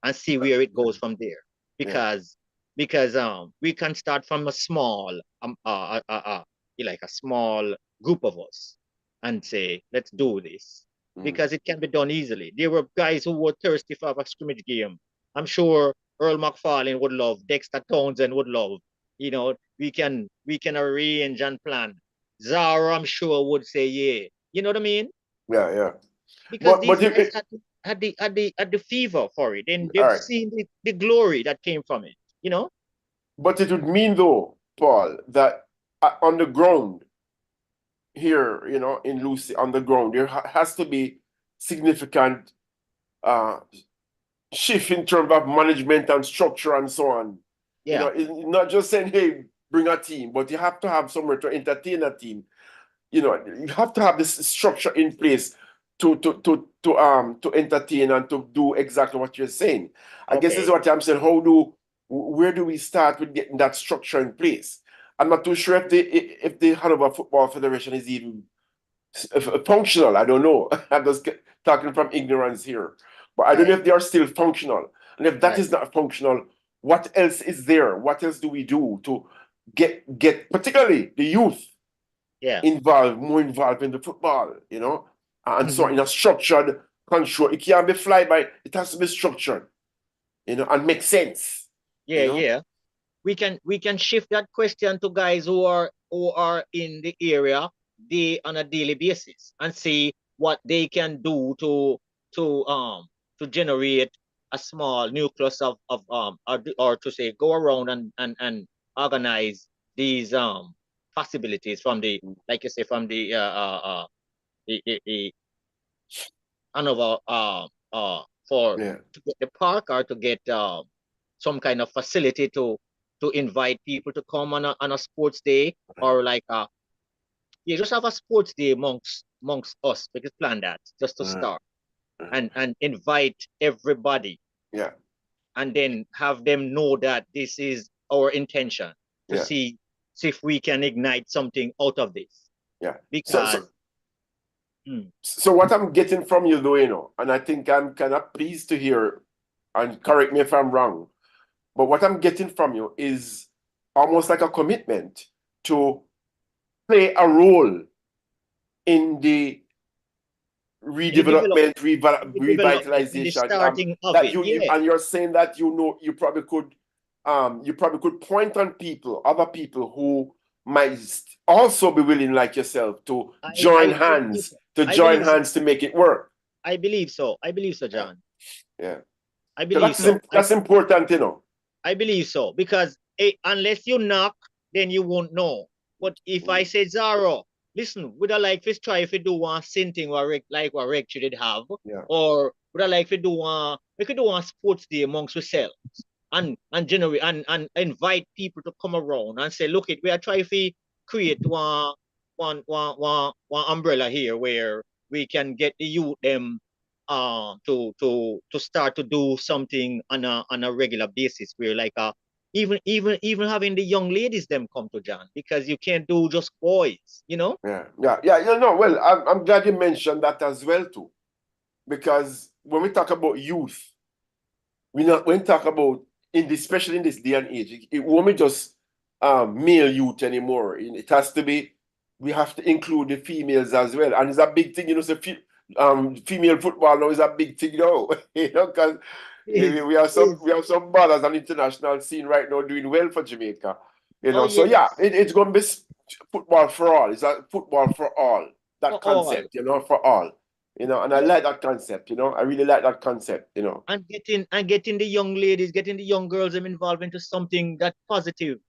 and see where it goes from there. Because we can start from a small like a small group of us and say, let's do this. Because it can be done easily. There were guys who were thirsty for a scrimmage game. I'm sure Earl McFarlane would love, Dexter Townsend would love. You know, we can arrange and plan. Zara, I'm sure, would say yeah. You know what I mean? Yeah. Because these But guys had the fever for it, and all they've right. seen the glory that came from it. You know? But it would mean though, Paul, that on the ground here, in Lucy, on the ground, there has to be significant uh shift in terms of management and structure and so on. Yeah. It's not just saying, hey, bring a team, but you have to have somewhere to entertain a team. You have to have this structure in place to entertain and to do exactly what you're saying. I guess this is what I'm saying. Where do we start with getting that structure in place? I'm not too sure if the Hanover Football Federation is even functional. I don't know. I'm just talking from ignorance here. But I don't know if they are still functional. And if that is not functional, what else is there? What else do we do to get particularly the youth more involved in the football, and so in a structured control. It can't be fly by, it has to be structured, and make sense. Yeah. We can shift that question to guys who are in the area on a daily basis and see what they can do to generate a small nucleus of or to say go around and organize these possibilities from the, like you say, from the another for to get the park or to get some kind of facility to invite people to come on a sports day, or like just have a sports day amongst us. We could plan that just to start and invite everybody. And then have them know that this is our intention to see if we can ignite something out of this. Because so what I'm getting from you though, and I think I'm kind of pleased to hear, and correct me if I'm wrong, but what I'm getting from you is almost like a commitment to play a role in the redevelopment, revitalization, the starting of that it. and you're saying that you probably could point on other people who might also be willing, like yourself, to join hands to make it work. I believe so, John. Yeah. I believe so. That's important, I believe so, because unless you knock, then you won't know. But if I say, Zaro, listen, would I like to try if we do one thing like what Reg did have, or would I like to do we could do one sports day amongst ourselves and generate and invite people to come around and say, look, we are trying to create one umbrella here where we can get the youth them to start to do something on a regular basis, where like even having the young ladies them come to John, because you can't do just boys. Yeah. Well, I'm glad you mentioned that as well too, because when we talk about youth, when we talk about especially in this day and age, it won't be just male youth anymore. It has to be. We have to include the females as well, and it's a big thing. So female football now is a big thing now. Because we have some ballers on the international scene right now doing well for Jamaica. So it's going to be football for all. It's a football for all. That concept, for all. And I like that concept. I really like that concept. And getting the young ladies, getting the young girls them involved into something that's positive.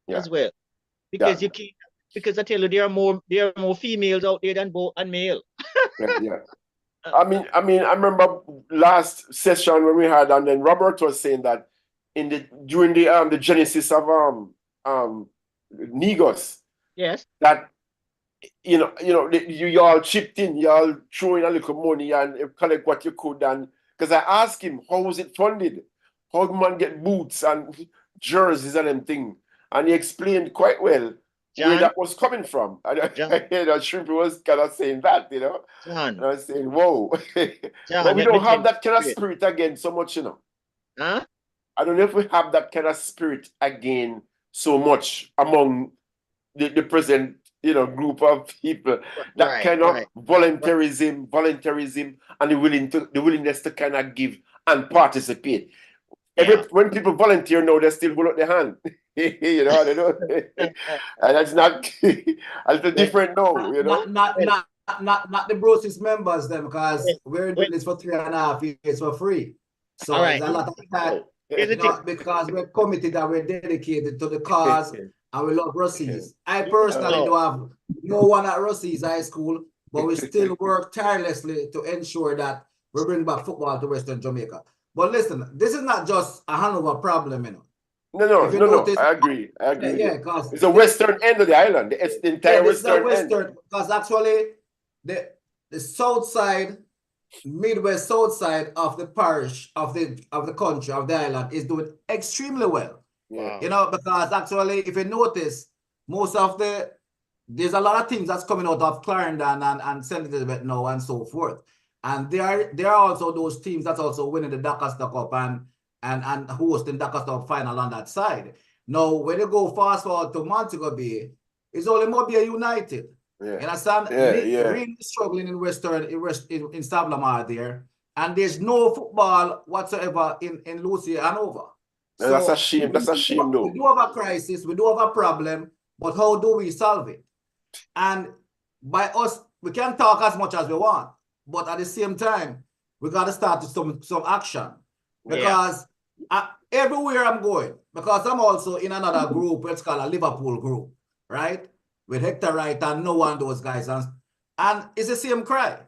As well, because you can't. Because I tell you, there are more females out there than male. I mean, I remember last session when we had, and then Robert was saying that during the genesis of Negos, that you all chipped in, you all threw in a little money and collect what you could, and because I asked him how was it funded, how the man get boots and jerseys and them thing. And he explained quite well where John, that was coming from. And I John, heard that Shrimp was kind of saying that, you know. And John, I was saying, whoa. But John, we let me don't tell have you that kind of straight. spirit again so much, you know. Huh? I don't know if we have that kind of spirit again so much among the present, you know, group of people. That Right, kind of right. voluntarism, and the willingness to kind of give and participate. Yeah. When people volunteer now, they still hold up their hand. You know, they don't, and that's not that's the When, different now, you know. when, Not the Brosis members them, because when, we're when, doing this for 3.5 years for free. all So it's right. a lot of time, So, here's the you know, thing. because we're committed and we're dedicated to the cause and we love Russies. I personally So, do have no one at Russies High School, but we still work tirelessly to ensure that we bring back football to Western Jamaica. But listen, this is not just a Hanover problem, you know. If you No. notice, I agree with yeah, you. because It's the western end of the island. It's the entire this is a western end. western, because actually the south side, midwest south side of the parish of the country of the island is doing extremely well. Yeah. You know, because actually, if you notice, there's a lot of teams that's coming out of Clarendon and St. Elizabeth now and so forth. And there are also those teams that's also winning the Doncaster Cup and hosting Doncaster Cup final on that side. Now, when you go fast forward to Montego Bay, it's only Mobile United. Yeah. You understand? Really struggling in Savlamar there. And there's no football whatsoever in Lucia and Hanover. So that's a shame. Though. We do have a crisis, we do have a problem, but how do we solve it? And by us, we can talk as much as we want, but at the same time, we got to start with some action. Because everywhere I'm going, because I'm also in another group, it's called a Liverpool group, right? With Hector Wright and no one those guys. And it's the same cry.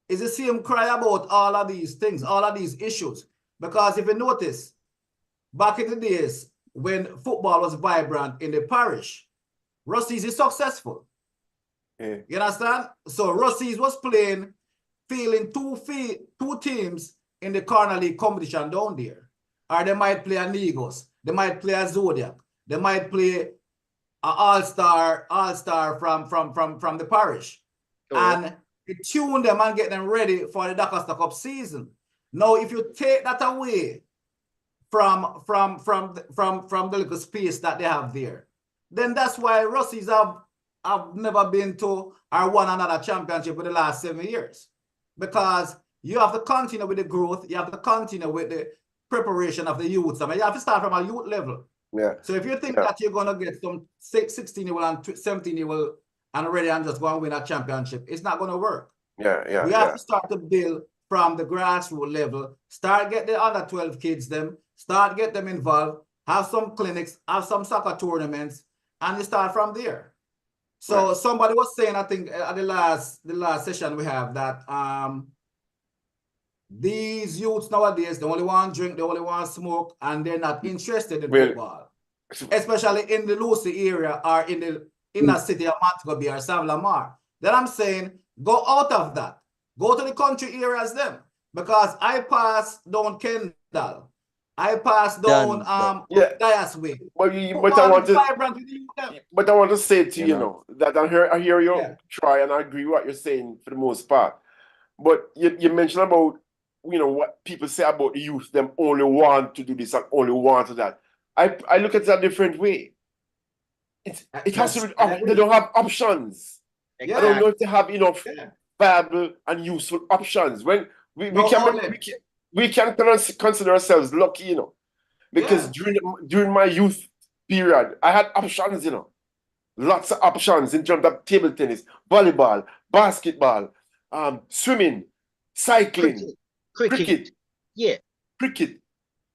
It's the same cry about all of these things, all of these issues. Because if you notice, back in the days when football was vibrant in the parish, Russies is successful. Yeah. You understand? So Russies was playing, fielding two teams in the Corner League competition down there. Or they might play a Negos, they might play a Zodiac, they might play an all-star from the parish. And it tune them and get them ready for the Doncaster Cup season. Now, if you take that away from the little space that they have there, then that's why Russies have never been to or won another championship for the last 7 years. Because you have to continue with the growth, you have to continue with the preparation of the youths. I mean, you have to start from a youth level. Yeah. So if you think that you're going to get some 16-year-old and 17-year-old and ready and just go and win a championship, it's not going to work. Yeah. We have to start to build from the grassroots level, start get the under 12 kids them, start get them involved, have some clinics, have some soccer tournaments, and you start from there. So somebody was saying, I think at the last session we have that these youths nowadays, they only want to drink, they only want to smoke, and they're not interested in football. Especially in the Lucy area or in the inner city of Montego Bay or Savlamar. Then I'm saying, go out of that. Go to the country areas then. Because I pass down Kendall. I pass down Dias Way. But I want to say to you, that I hear you try, and I agree with what you're saying for the most part. But you mentioned about what people say about the youth, them only want to do this and only want to that. I look at it a different way. It has to be they don't have options. I don't know if they have enough viable and useful options. When we can consider ourselves lucky, because during my youth period, I had options, lots of options in terms of table tennis, volleyball, basketball, swimming, cycling, cricket. Yeah. Cricket.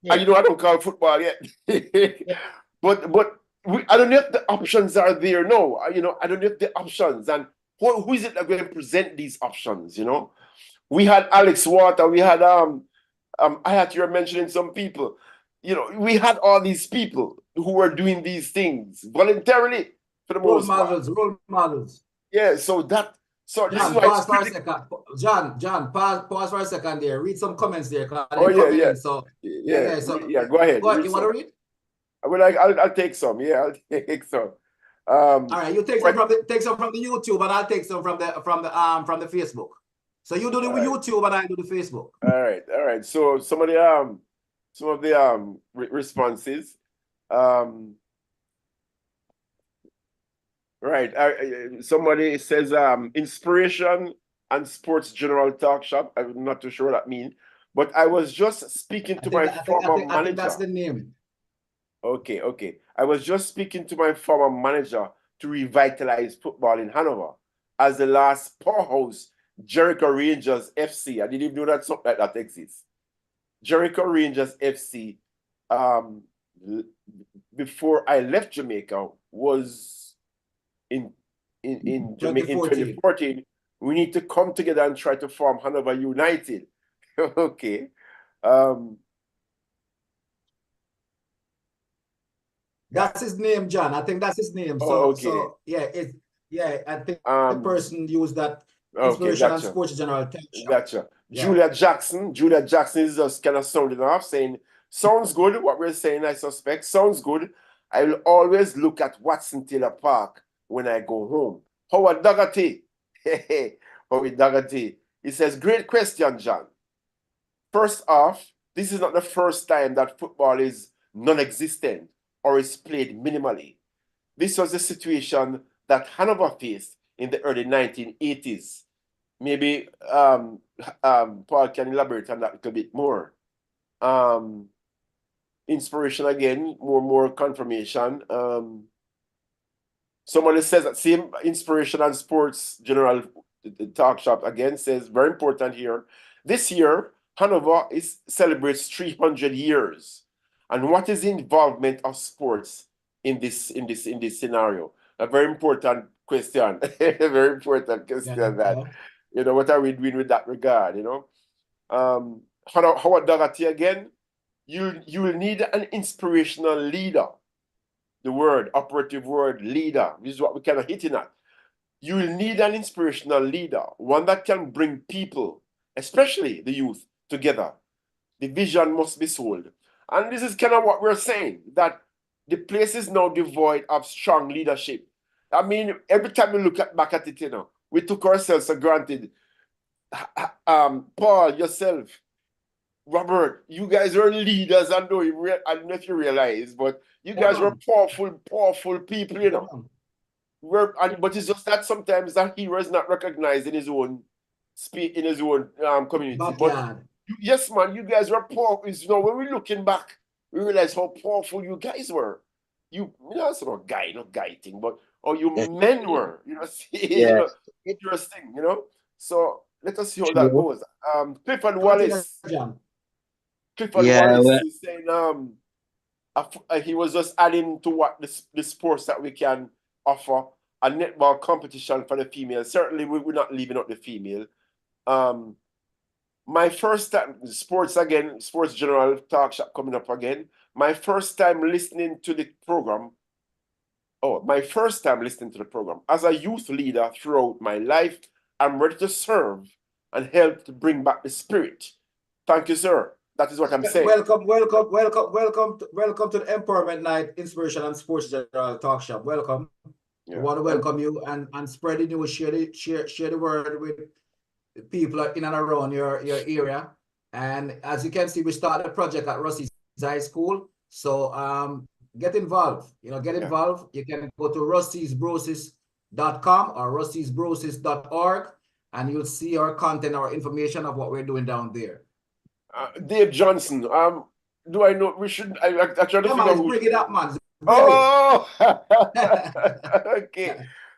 And I don't call football yet. But I don't know if the options are there. No, I don't know if the options, and who is it that going to present these options? We had Alex Water, we had I had you were mentioning some people. We had all these people who were doing these things voluntarily for the most part. Role models. Yeah, so that So this is John, why it's pause for a critical. second. John, pause for a second there. Read some comments there, because Oh they're yeah, coming yeah, in. So yeah, so yeah. Go ahead, read You want some. to read? I will. I'll take some. Yeah, I'll take some. All right, you take some Right. from the YouTube, and I'll take some from the Facebook. So you do the YouTube, and I do the Facebook. All right. So some of the responses. Right. Somebody says inspiration and sports general talk shop. I'm not too sure what that means, but I was just speaking to my former I think that's manager. the name. Okay. I was just speaking to my former manager to revitalize football in Hanover as the last powerhouse Jericho Rangers FC. I didn't even know that something like that exists. Jericho Rangers FC, before I left Jamaica, was in Jamaica in 2014. We need to come together and try to form Hanover United. Okay. That's his name, John. I think that's his name. Okay. I think the person used that inspiration and sports general talk shop. Gotcha. Yeah. Julia Jackson is just kind of sounding off, saying, sounds good. What we're saying, I suspect, sounds good. I will always look at Watson Taylor Park when I go home. Howard Dougherty. Howard Dougherty. He says, great question, John. First off, this is not the first time that football is non-existent or is played minimally. This was the situation that Hanover faced in the early 1980s. Maybe Paul can elaborate on that a little bit more. Inspiration again, more confirmation. Somebody says that same inspiration and sports general talk shop again says very important here. This year, Hanover celebrates 300 years. And what is the involvement of sports in this scenario? A very important question. A very important question that. You know, what are we doing with that regard, you know? Howard Dougherty again, you will need an inspirational leader. The operative word, leader. This is what we're kind of hitting at. You will need an inspirational leader, one that can bring people, especially the youth, together. The vision must be sold. And this is kind of what we're saying, that the place is now devoid of strong leadership. I mean, every time we look back at it, you know, we took ourselves for granted. Paul, yourself, Robert, you guys were leaders. I don't know if you realize, but you guys were powerful people, you know. But it's just that sometimes that hero is not recognized in his own community. But yes, man, you guys were powerful. You know, when we're looking back, we realize how powerful you guys were. You know, it's not guy thing, but you men were, you know, you know, interesting, you know. So let us see how that goes. Clifford Wallace. Clifford Wallace is saying he was just adding to what the sports that we can offer, a netball competition for the female. Certainly we're not leaving out the female. My first time, sports general talk shop coming up again. My first time listening to the program. As a youth leader throughout my life, I'm ready to serve and help to bring back the spirit. Thank you, sir. That is what I'm saying. Welcome to the Empowerment Night Inspiration and Sports General Talk Shop. Welcome. Yeah. We want to welcome you and spread the news, share the word with people in and around your area. And as you can see, we started a project at Rusea High School. So get involved. You know, get involved. You can go to ruseasbrosis.com or ruseasbrosis.org, and you'll see our content, our information of what we're doing down there. Dave Johnson. Do I know? We should. I try to figure out. Bring it up, man. Oh,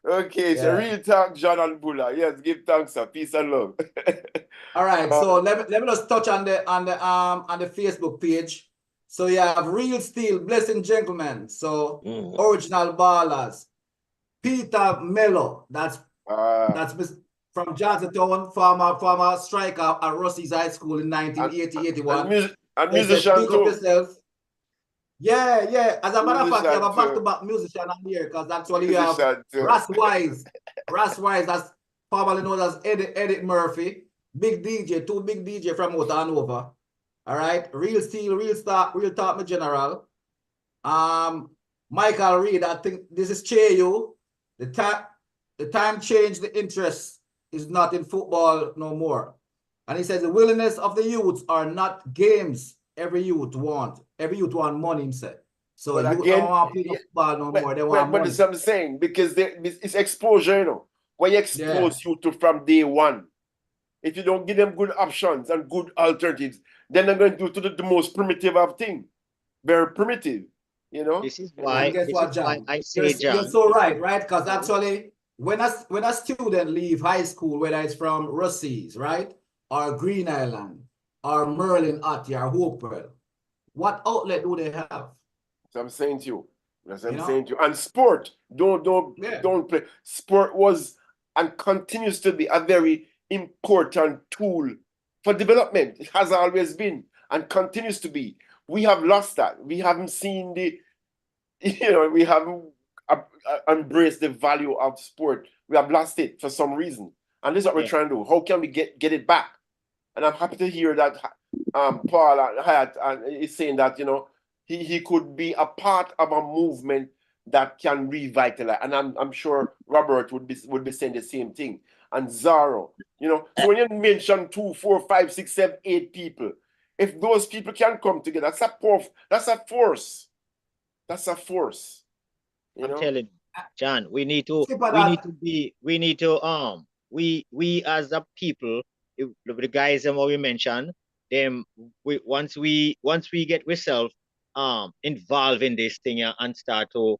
okay. So real talk, John and Bulla. Yes, give thanks, sir. Peace and love. All right. So let me just touch on the Facebook page. So you have Real Steel, Blessing Gentlemen. So Original Ballers, Peter Mello. That's from Johnstown, former striker at Rusea High School in 1980-81. And musician too. Yeah. As a matter of fact, you have a back-to-back musician on here because actually you have Ras Wise. That's formerly known as Eddie Murphy, big DJ, two big DJ from out Hanover. All right, Real Steel, Real Talk, my general. Michael Reed, I think this is Cheyu. The time changed, the interest is not in football no more. And he says the willingness of the youth are not games every youth want. Every youth want money, himself. So But you again, don't want to play football no more. They want but money. that's what I'm saying, because it's exposure, you know. When you expose you to from day one, if you don't give them good options and good alternatives, then they're going to do to the most primitive of things. Very primitive, you know. This is And why guess what, John? I say, You're John. so right? Because actually, when a student leave high school, whether it's from Rusea, right, or Green Island, or Merlin Atty, or Hopewell, what outlet do they have? So I'm saying to you. That's what I'm saying to you. And sport, don't play. Sport was and continues to be a very important tool for development. It has always been and continues to be. We have lost that. We haven't seen we haven't embraced the value of sport. We have lost it for some reason. And this is what we're trying to do. How can we get it back? And I'm happy to hear that Paul is saying that, he could be a part of a movement that can revitalize. And I'm sure Robert would be saying the same thing. And Zaro, so when you mention 2, 4, 5, 6, 7, 8 people, if those people can come together, that's a force. That's a force. I'm telling you, John, we need to as a people, the guys and what we mentioned, them once we get ourselves involved in this thing and start to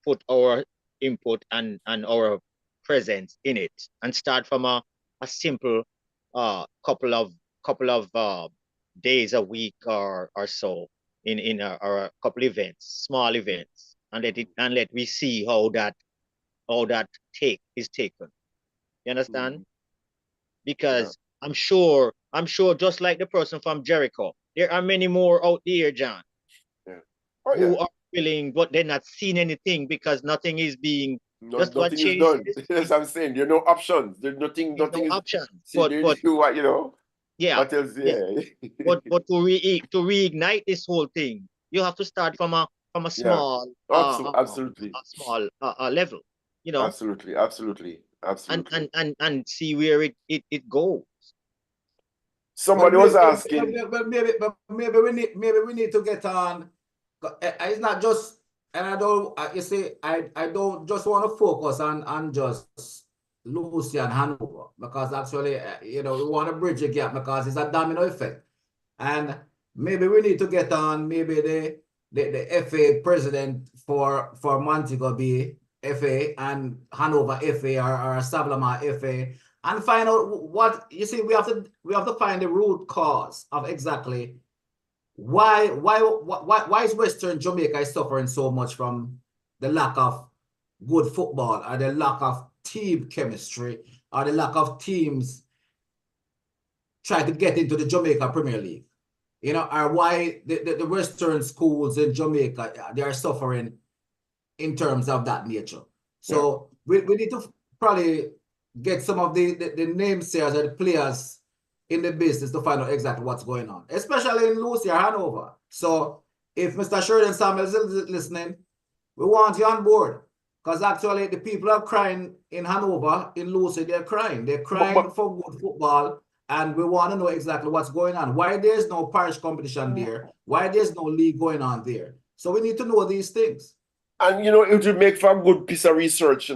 put our input and our presence in it and start from a simple couple of days a week or so in a couple events, small events, and let we see how that take is taken. You understand? Because I'm sure just like the person from Jericho, there are many more out there, John, who are willing, but they're not seeing anything because nothing is being nothing is done. Yes, I'm saying there are no options. There's nothing is options. But yeah. What else? But to reignite this whole thing, you have to start from a small absolutely a small level, absolutely and see where it goes. Somebody was asking, but maybe we need to get on. It's not just, and I don't, you see, I don't just want to focus on just Rusea and Hanover, because actually, we want to bridge the gap because it's a domino effect. And maybe we need to get on, maybe the FA president for Montego Bay FA and Hanover FA or Sablama FA, and find out what, you see, we have to find the root cause of exactly why is Western Jamaica suffering so much from the lack of good football, or the lack of team chemistry, or the lack of teams try to get into the Jamaica Premier League, or why the Western schools in Jamaica, they are suffering in terms of that nature. So we need to probably get some of the namesayers or the players in the business to find out exactly what's going on, especially in Rusea or Hanover. So if Mr. Sheridan Samuel is listening, we want you on board, because actually the people are crying in Hanover, in Rusea, they're crying. They're crying for good football, and we want to know exactly what's going on. Why there's no parish competition there? Why there's no league going on there? So we need to know these things. And, it would make for a good piece of research,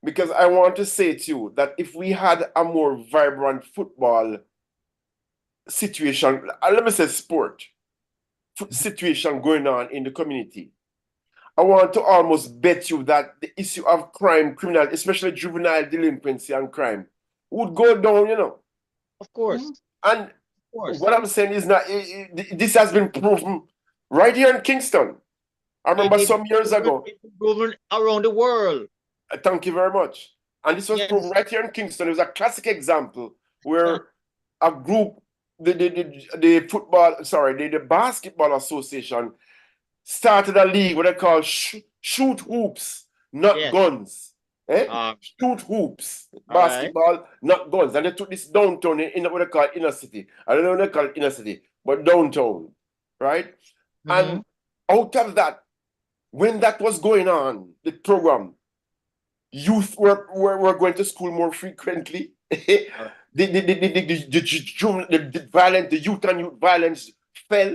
because I want to say to you that if we had a more vibrant football situation, let me say sport situation going on in the community, I want to almost bet you that the issue of crime, criminal, especially juvenile delinquency and crime, would go down, Of course. And what I'm saying is that this has been proven right here in Kingston. I remember some years ago. It's been proven around the world. Thank you very much. And this was proven right here in Kingston. It was a classic example where a group, the basketball association started a league what they call shoot hoops, not guns. Shoot hoops, all right. basketball, not guns. And they took this downtown in what they call inner city. I don't know what they call it inner city, but downtown, right? And out of that, when that was going on, the program, youth were going to school more frequently. The violence, the youth and youth violence fell.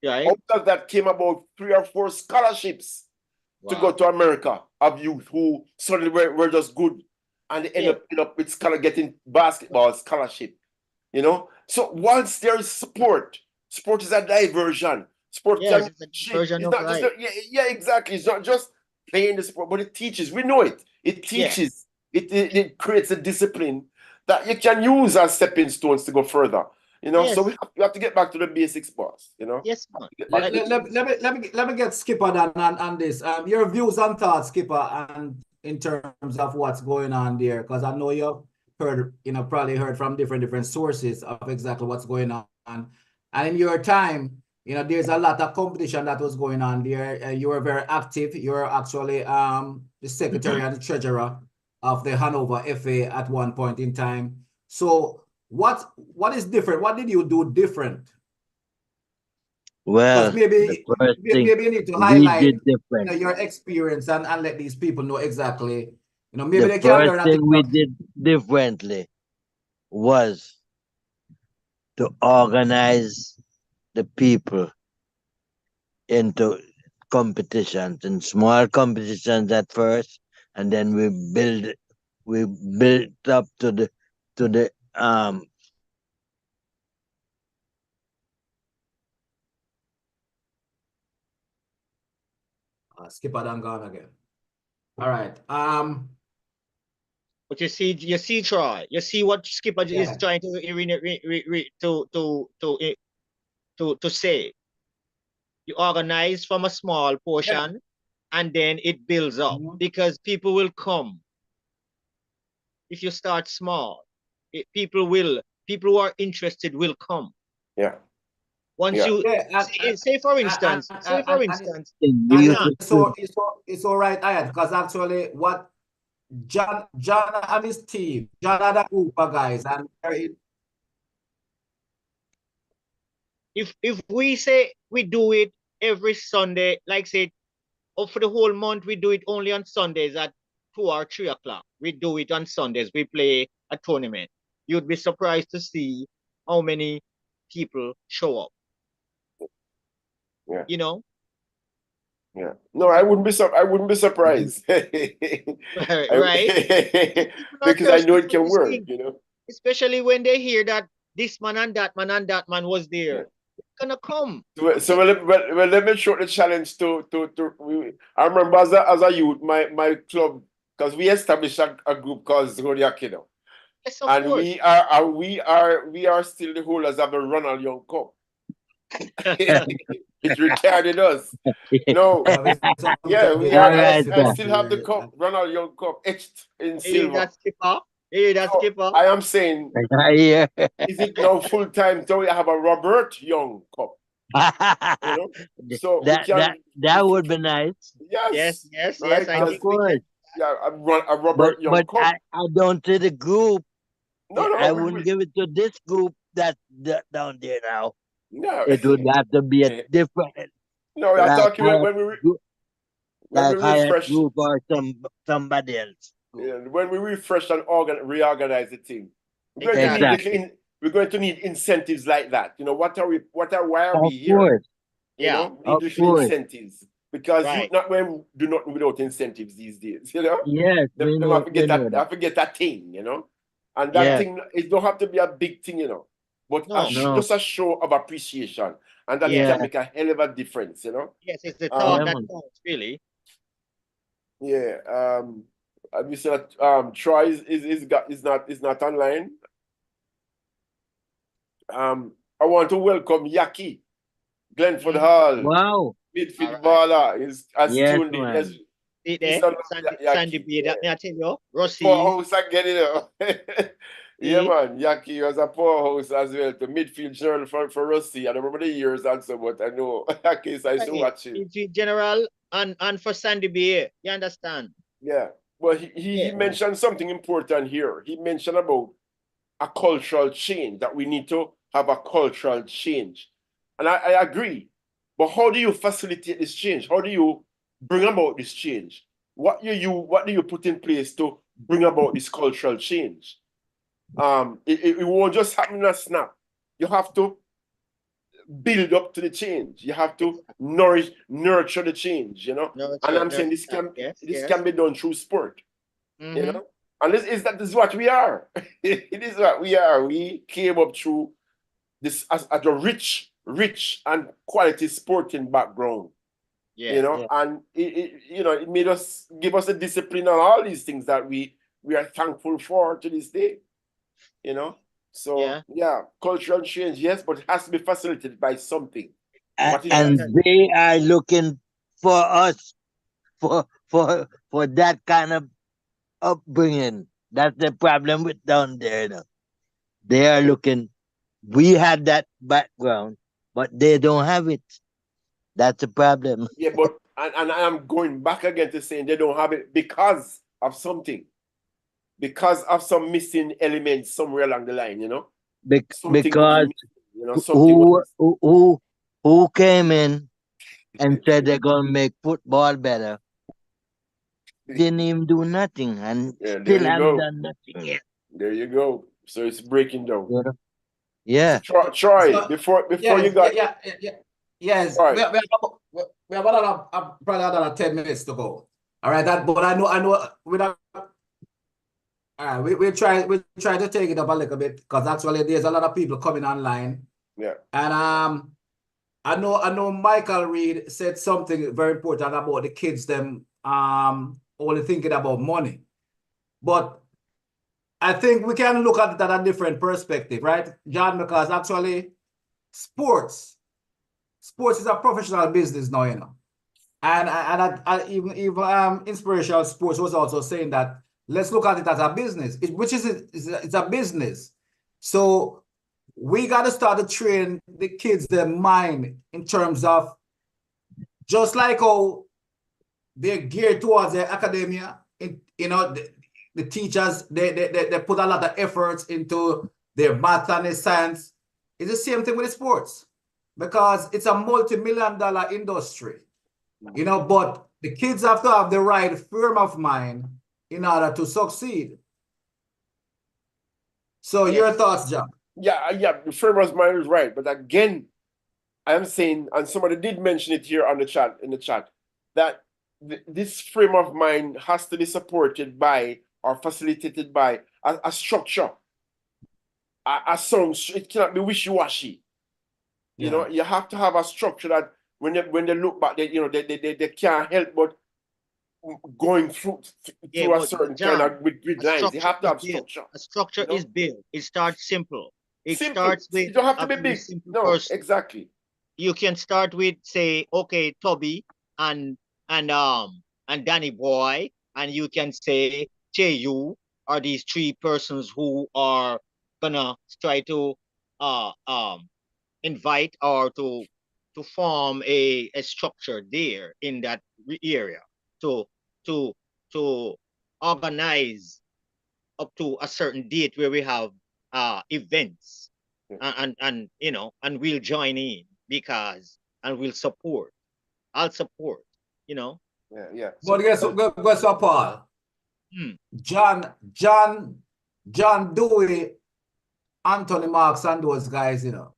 Right. Out of that came about 3 or 4 scholarships to go to America of youth who suddenly were just good, and they end up with getting basketball scholarship. You know, so once there is sport is a diversion. Sport can it's a diversion it's of not life. just exactly. It's not just playing the sport, but it teaches. We know it. It teaches. It creates a discipline that you can use as stepping stones to go further. You know, so we have to get back to the basics, boss. You know. Yes, man. Let me get Skipper on this. Your views and thoughts, Skipper, and in terms of what's going on there, because I know you've heard, probably heard from different sources of exactly what's going on. And in your time, there's a lot of competition that was going on there. You were very active. You were actually the secretary and the treasurer of the Hanover FA at one point in time. So what is different? What did you do different? Well, maybe you need to highlight your experience and let these people know exactly. Maybe they can learn. The first thing we did differently was to organize the people into competitions, and small competitions at first, and then we built up to the Skipper done gone again. All right. But you see, Troy. You see what Skipper is trying to say. You organize from a small portion, and then it builds up because people will come. If you start small, people who are interested will come. Yeah. Once you say for instance, it's all right, Ayat, because actually what John and his team, John and a group of guys, and if we say we do it every Sunday, like say, for the whole month, we do it only on Sundays at 2 or 3 o'clock. We do it on Sundays. We play a tournament. You'd be surprised to see how many people show up. Yeah. Yeah. No, I wouldn't be surprised. Right. Because I know it can work, Especially when they hear that this man and that man was there. Yeah. It's gonna come. So let me show the challenge to I remember as a youth, my club, because we established a group called Zodiac, Yes, of and course. we are still the holders of the Ronald Young Cup. It retarded us. No, I still have the cup, Ronald Young Cup, etched in silver. I am saying, is it now full time? So we have a Robert Young Cup. So that would be nice. Yes. Right? Yes, of course. A Robert Young Cup. I don't see the group. No, I wouldn't give it to this group that down there now. No, it would have to be a different. No, I'm talking when we refresh group or somebody else. When we refresh and reorganize the thing, we're going to need incentives like that. Why are we here? We need different incentives, because you not when do nothing without incentives these days. Yes, I forget that thing. And that thing, it don't have to be a big thing, but just a show of appreciation, and that can make a hell of a difference. Yes, it's the thought that counts, really. Yeah. You said Troy is not online. I want to welcome Yaki, Glenford Hall. Wow. Midfield baller is tuned in. Sandy B, that me I tell you, Rusea. Poorhouse again, Yeah, man. Yaki was a poorhouse as well, to midfield journal for Rusea. I don't remember the years and so, but I know Yaki, so I used to watch it. Midfield general and for Sandy B, you understand? Yeah. But he mentioned something important here. He mentioned about a cultural change, that we need to have a cultural change. And I agree. But how do you facilitate this change? How do you bring about this change? What do you put in place to bring about this cultural change? It won't just happen in a snap. You have to build up to the change. You have to nurture the change, you know. And I'm saying this can be done through sport, you know. And this is what we are. It is what we are. We came up through this as a rich and quality sporting background, you know, and it made us, give us a discipline on all these things that we are thankful for to this day, you know. So cultural change, yes, but it has to be facilitated by something. And they are looking for us for that kind of upbringing. That's the problem with down there. You know? They are looking. We had that background, but they don't have it. That's the problem. Yeah, but and I'm going back again to saying they don't have it because of something. Because of some missing elements somewhere along the line, you know. Because who came in and said they're gonna make football better, didn't even do nothing, and still haven't done nothing yet. There you go. So it's breaking down. Yeah. So, Troy, before you got yes. We have probably another 10 minutes to go. All right, but I know we'll try to take it up a little bit, because actually there's a lot of people coming online. Yeah. And I know Michael Reed said something very important about the kids them only thinking about money. But I think we can look at it at a different perspective, right, John? Because actually sports is a professional business now, you know. And even Inspirational Sports was also saying that let's look at it as a business, it's a business. So we got to start to train the kids, their mind, in terms of just like how they're geared towards their academia. You know, the teachers, they put a lot of efforts into their math and their science. It's the same thing with the sports, because it's a multi-million-dollar industry, you know. But the kids have to have the right frame of mind in order to succeed. So your thoughts, John? Yeah, the frame of mind is right. But again, I'm saying, and somebody did mention it here on the chat, that this frame of mind has to be supported by or facilitated by a structure. It cannot be wishy-washy. You know, you have to have a structure that when they look back, they can't help but going through a certain kind of with grid lines. You have to have structure. A structure is built. It starts simple. It simple. Starts with you don't have to be big. No, person. Exactly. You can start with, say, okay, Toby and Danny Boy, and you can say you are these three persons who are gonna try to invite or to form a structure there in that area to organize up to a certain date where we have events, and you know, and we'll join in and we'll support. I'll support, you know. Yeah. But guess what, Paul? John Dewey, Anthony Marks, and those guys, you know,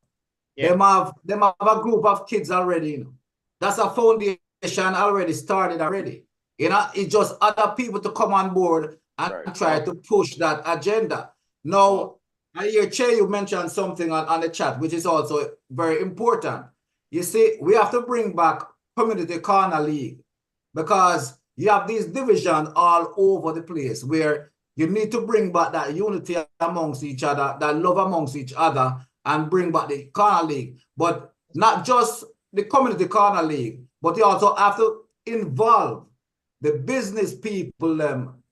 them have a group of kids already, you know. That's a foundation already started already. You know, it's just other people to come on board and try to push that agenda. Now, I hear Che, you mentioned something on the chat, which is also very important. You see, we have to bring back Community Corner League, because you have these divisions all over the place where you need to bring back that unity amongst each other, that love amongst each other, and bring back the Corner League. But not just the Community Corner League, but you also have to involve the business people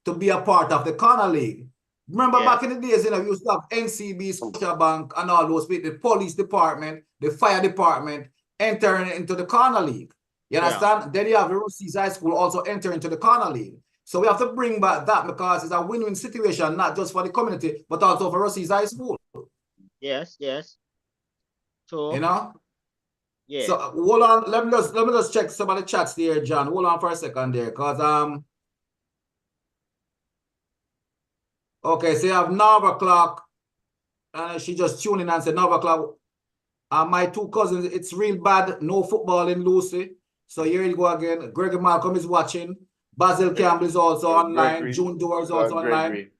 to be a part of the Corner League. Remember back in the days, you know, you used to have NCB, Scotiabank, and all those people, the police department, the fire department, entering into the Corner League. You understand? Then you have the Rusea High School also enter into the Corner League. So we have to bring back that because it's a win-win situation, not just for the community, but also for Rusea High School. Yes, yes. So You know? yeah. So hold on, let me just check some of the chats there, John. Hold on for a second there, because okay, so you have 9 o'clock, and she just tuned in and said 9 o'clock. My two cousins, it's real bad, no football in Lucy. So here you go again. Gregory Malcolm is watching. Basil Campbell is also online. June Doer is also online.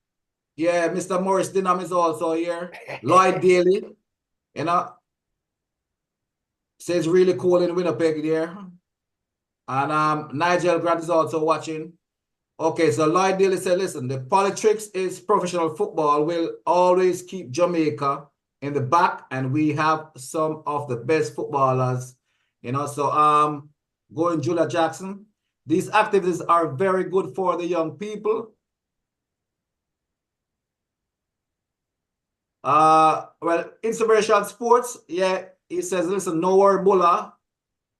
Yeah, Mr. Morris Dinham is also here. Lloyd Daly, you know, says really cool in Winnipeg there. And Nigel Grant is also watching. Okay, so Lloyd Daly said, listen, the politics is professional football will always keep Jamaica in the back, and we have some of the best footballers, you know. So going Julia Jackson, these activities are very good for the young people. Well, Inspiration Sports, yeah, he says, listen, no worry, Bulla.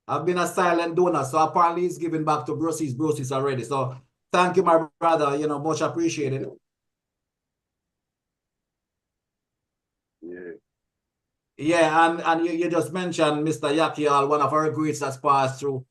I've been a silent donor, so apparently he's giving back to Brosis already. So thank you, my brother, you know, much appreciated. Yeah. Yeah, and you just mentioned Mr. Yakial, one of our greats that's passed through.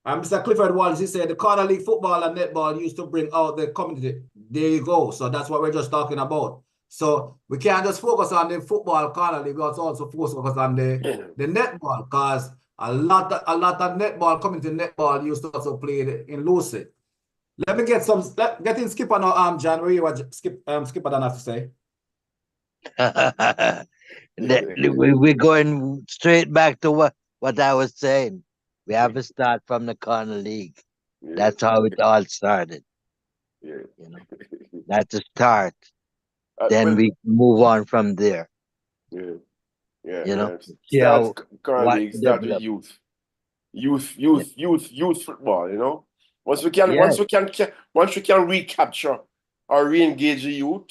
And Mr. Clifford Wallace, he said the corner league football and netball used to bring out the community. There you go. So that's what we're just talking about. So we can't just focus on the football corner league. We also focus on the netball, because a lot of netball, community netball used to also play in Lucy. Let me get in Skipper now, John. What you Skipper don't have to say. We're going straight back to what I was saying. We have to start from the corner league. Yeah. That's how it all started. Yeah. You know, that's the start. Then Well, we move on from there. yeah, yeah, You know, yeah. see Start how current what league, start with develop. youth. Yeah. Youth football, you know. Once Yeah. we can recapture or re-engage the youth,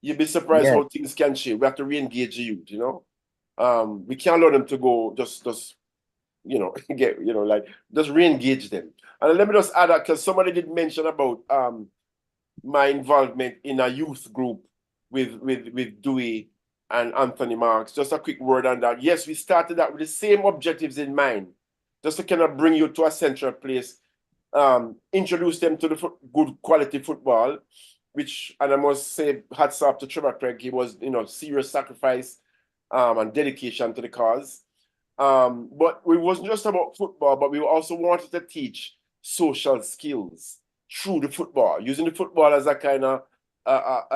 you'd be surprised Yes. how things can change. We have to re-engage the youth, you know. We can't allow them to go just you know, get, you know, like just re-engage them. And let me just add that, because somebody did mention about my involvement in a youth group with Dewey and Anthony Marks. Just a quick word on that. Yes, we started that with the same objectives in mind, just to kind of bring you to a central place, introduce them to the good quality football, which, and I must say, hats off to Trevor Craig. He was, you know, serious sacrifice and dedication to the cause. But it wasn't just about football, but we also wanted to teach social skills through the football, using the football as a kind of,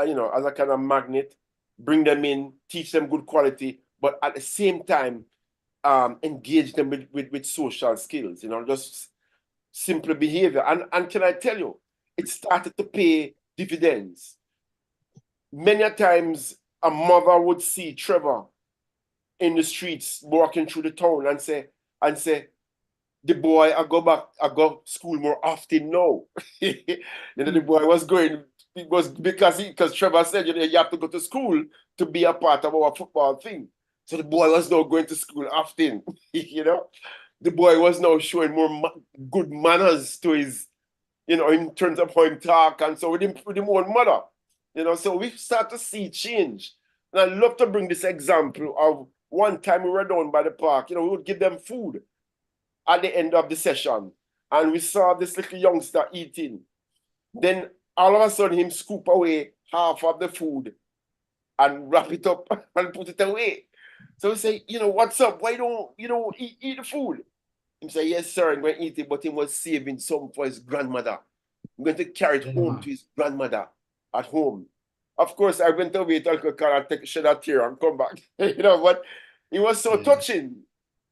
you know, as a kind of magnet, bring them in, teach them good quality, but at the same time, engage them with social skills, you know, just simple behavior. And can I tell you, it started to pay dividends. Many times, a mother would see Trevor in the streets walking through the town and say, the boy, I go school more often now. You know, the boy was going, it was because Trevor said, you know, you have to go to school to be a part of our football thing. So the boy was now going to school often. You know, the boy was now showing more good manners to his, you know, in terms of how he talk, and so with him own mother. You know, so we start to see change. And I love to bring this example of one time we were down by the park, you know, we would give them food at the end of the session, and we saw this little youngster eating. Then all of a sudden him scoop away half of the food and wrap it up and put it away. So we say, you know, what's up? Why don't you know eat the food? He say, yes, sir, I'm going to eat it, but he was saving some for his grandmother. I'm going to carry it home to his grandmother at home. Of course, I went away to alcohol and take a shed a tear and come back. You know, but it was so touching.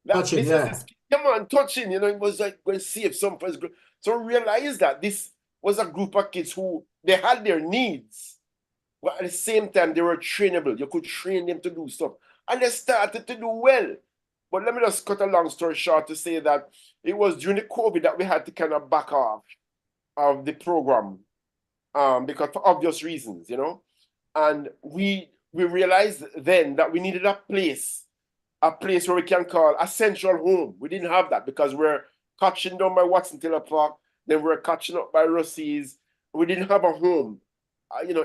That this is this, come on, touching, you know, it was like going to save some for his so realize that this was a group of kids who they had their needs, but at the same time they were trainable. You could train them to do stuff. And they started to do well. But let me just cut a long story short to say that it was during the COVID that we had to kind of back off of the program, because for obvious reasons, you know. And we realized then that we needed a place where we can call a central home. We didn't have that because we're catching down by Watson Taylor Park, then we were catching up by Rusea's. We didn't have a home,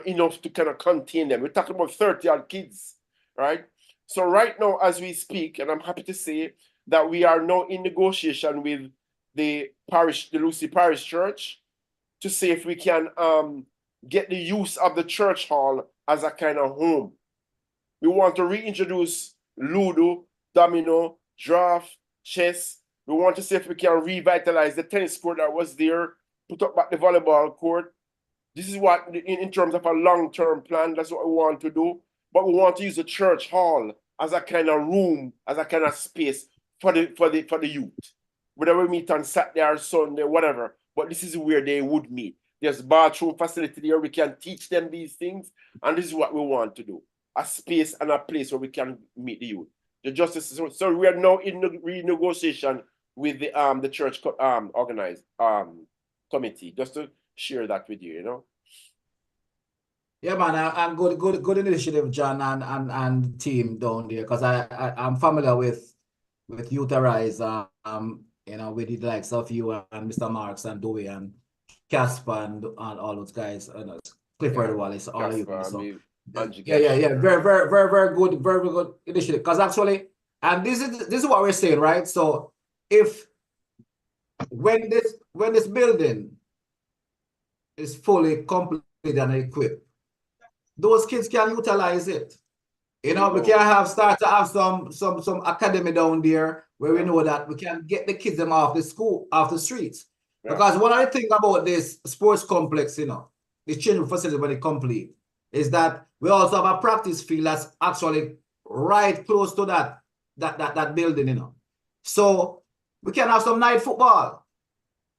enough to kind of contain them. We're talking about 30-odd kids, right? So right now, as we speak, and I'm happy to say that we are now in negotiation with the Lucea Parish Church, to see if we can get the use of the church hall as a kind of home. We want to reintroduce Ludo, domino, draft, chess. We want to see if we can revitalize the tennis court that was there, put up back the volleyball court. This is what, in terms of a long-term plan, that's what we want to do. But we want to use the church hall as a kind of room, as a kind of space for the youth. Whether we meet on Saturday or Sunday, whatever. But this is where they would meet. There's bathroom facility there. We can teach them these things. And this is what we want to do. A space and a place where we can meet the youth. The justice. So we are now in renegotiation with the church organized committee. Just to share that with you, Yeah, man, and good initiative, John and team down there, because I'm familiar with Youth Arise, with the likes of you and Mr. Marks and Dewey and Casper and all those guys, Clifford Wallace, all of you. So yeah, very good initiative. Because actually, and this is what we're saying, right? So if when this building is fully completed and equipped, those kids can utilize it. We can start to have some academy down there where we know that we can get the kids them off the school, off the streets. Yeah. Because what I think about this sports complex, the children facility when it complete, is that we also have a practice field that's actually right close to that building, So we can have some night football.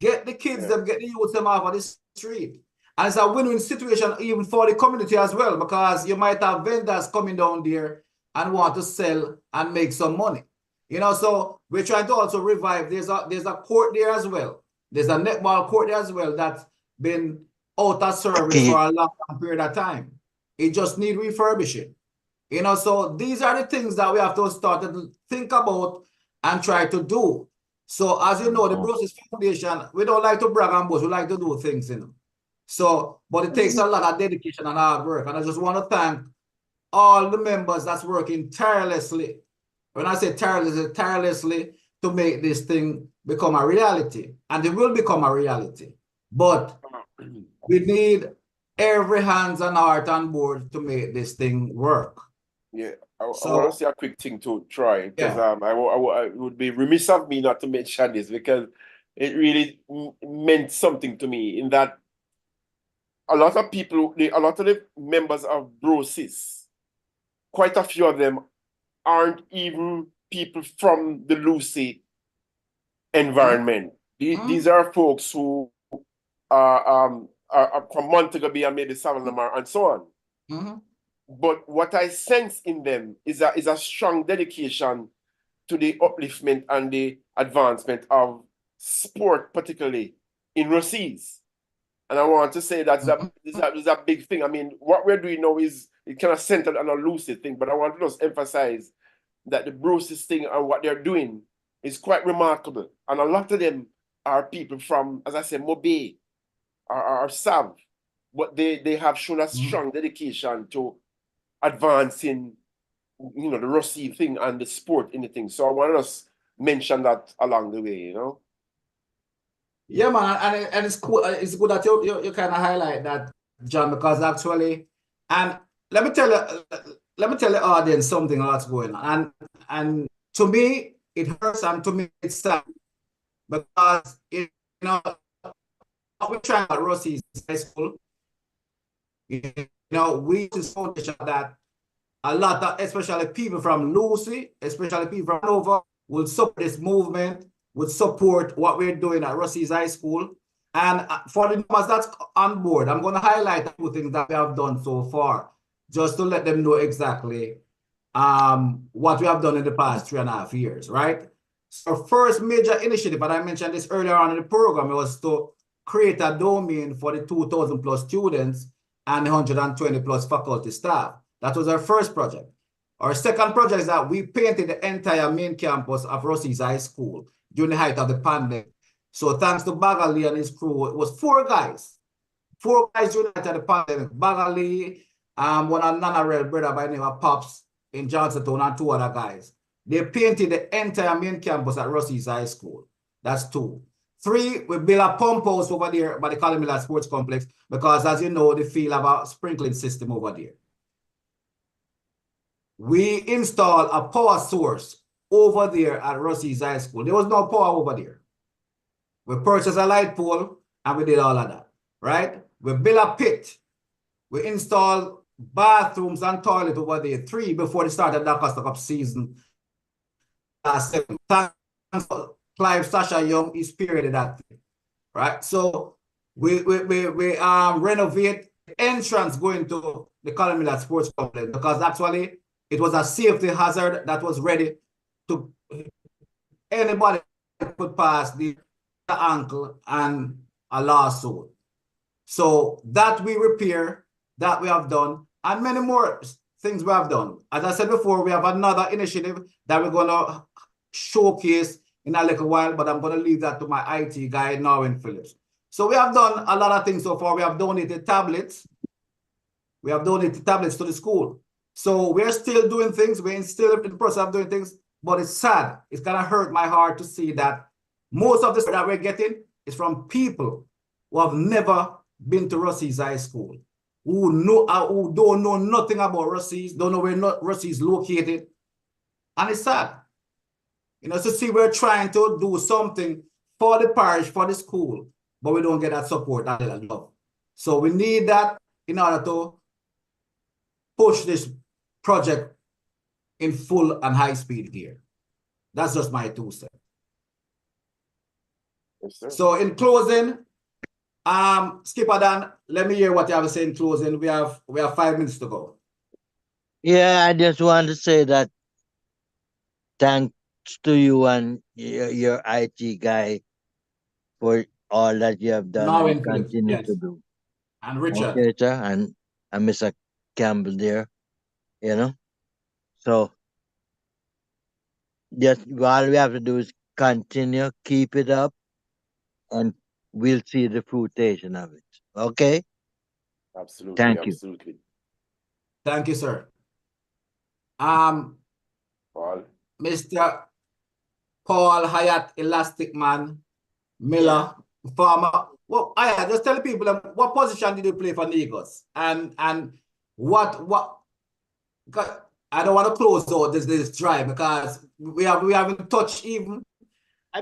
Get the kids them, get the youth them off of the street. And it's a win-win situation even for the community as well, because you might have vendors coming down there and want to sell and make some money. So we're trying to also revive. There's a court there as well. There's a netball court there as well that's been out of service for a long period of time. It just needs refurbishing. So these are the things that we have to start to think about and try to do. So as you know, the Brosis Foundation, we don't like to brag and boast. We like to do things, So, but it takes a lot of dedication and hard work. And I just want to thank all the members that's working tirelessly. When I say tirelessly to make this thing become a reality. And it will become a reality. But we need every hands and heart on board to make this thing work. Yeah, I want to say a quick thing to Troy, because I would be remiss of me not to mention this, because it really meant something to me in that a lot of the members of Brosis, quite a few of them aren't even people from the Lucea environment. These are folks who are from Montego Bay and maybe Savanamar and so on. But what I sense in them is a strong dedication to the upliftment and the advancement of sport, particularly in Rusea's. And I want to say that is a big thing. I mean, what we're doing now is it kind of centered on a Lucea thing, but I want to just emphasize that the Brosis thing and what they're doing is quite remarkable. And a lot of them are people from, as I said, Mobe or Sav, but they have shown a strong dedication to advancing, the Rusea thing and the sport in the thing. So I want to just mention that along the way, Yeah, man, and it's cool. It's good that you kind of highlight that, John, because actually, and let me tell the audience something that's going on. And to me, it hurts, and to me, it's sad, because we're trying at Rusea's High School. We just foundation that a lot of, especially people from Lucea, especially people from Nova, will support this movement, would support what we're doing at Rusea's High School. And for the numbers that's on board, I'm going to highlight a few things that we have done so far, just to let them know exactly what we have done in the past 3.5 years, right? So first major initiative, and I mentioned this earlier on in the program, was to create a domain for the 2,000 plus students and 120 plus faculty staff. That was our first project. Our second project is that we painted the entire main campus of Rusea's High School during the height of the pandemic. So thanks to Bagali and his crew, it was 4 guys. 4 guys united the pandemic. Bagali, one of Nana Red brother by the name of Pops in Johnstown, and 2 other guys. They painted the entire main campus at Rusea's High School. That's 2. 3, we built a pump house over there by the Calamilla Sports Complex because, as you know, the field have a sprinkling system over there. We installed a power source over there at Rusea's High School. There was no power over there. We purchased a light pole and we did all of that, right? We built a pit. We installed bathrooms and toilet over there, 3 before the start of the Costa Cup season. Clive Sasha Young is spearheaded that thing, right? So we renovate the entrance going to the Calamilla Sports Complex because actually it was a safety hazard that was ready to anybody could pass the ankle and a lawsuit. So that we repair, that we have done, and many more things we have done. As I said before, we have another initiative that we're going to showcase in a little while, but I'm going to leave that to my IT guy, Norwin Phillips. So we have done a lot of things so far. We have donated tablets. We have donated tablets to the school. So we're still doing things. We're still in the process of doing things, but it's sad. It's going to hurt my heart to see that most of the stuff that we're getting is from people who have never been to Rusea's High School, who don't know nothing about Rusea's, don't know where Rusea's located. And it's sad. You know, to see we're trying to do something for the parish, for the school, but we don't get that support and that love. So we need that in order to push this project in full and high speed gear. That's just my 2 cents. Yes, so in closing, Skipper Dan, let me hear what you have to say in closing. We have 5 minutes to go. Yeah, I just want to say that thanks to you and your IT guy for all that you have done Now and in Phillips, continue yes. to do. And Richard. Okay, sir, and Mr. Campbell there, you know. So just all we have to do is continue, keep it up, and we'll see the fruition of it. Okay? absolutely, Thank you. absolutely. Thank you, sir. Paul. Mr. Paul Hyatt, Elastic Man, Miller, Farmer. Well, I just tell people what position did you play for Negos? And what I don't want to close out this drive because we haven't touched even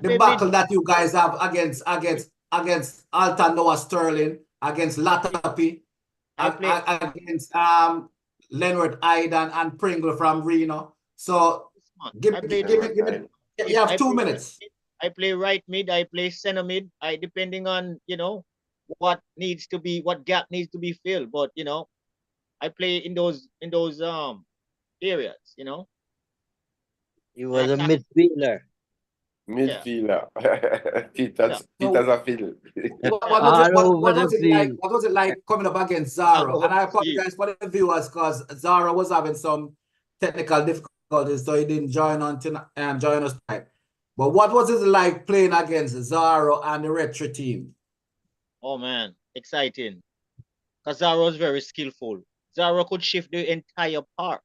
the battle that you guys have against Alton Noah Sterling, against Latapi, against Leonard Aidan and Pringle from Reno. So give me you have 2 minutes. I play right mid, I play center mid. Depending on, you know, what gap needs to be filled. But, you know, I play in those areas, you know. He was a midfielder. Midfielder. Peter's a fiddle. What was it like coming up against Zara? And I apologize for the viewers because Zara was having some technical difficulties, so he didn't join us tonight. But what was it like playing against Zara and the Retro team? Oh man, exciting. Because Zara was very skillful. Zara could shift the entire park.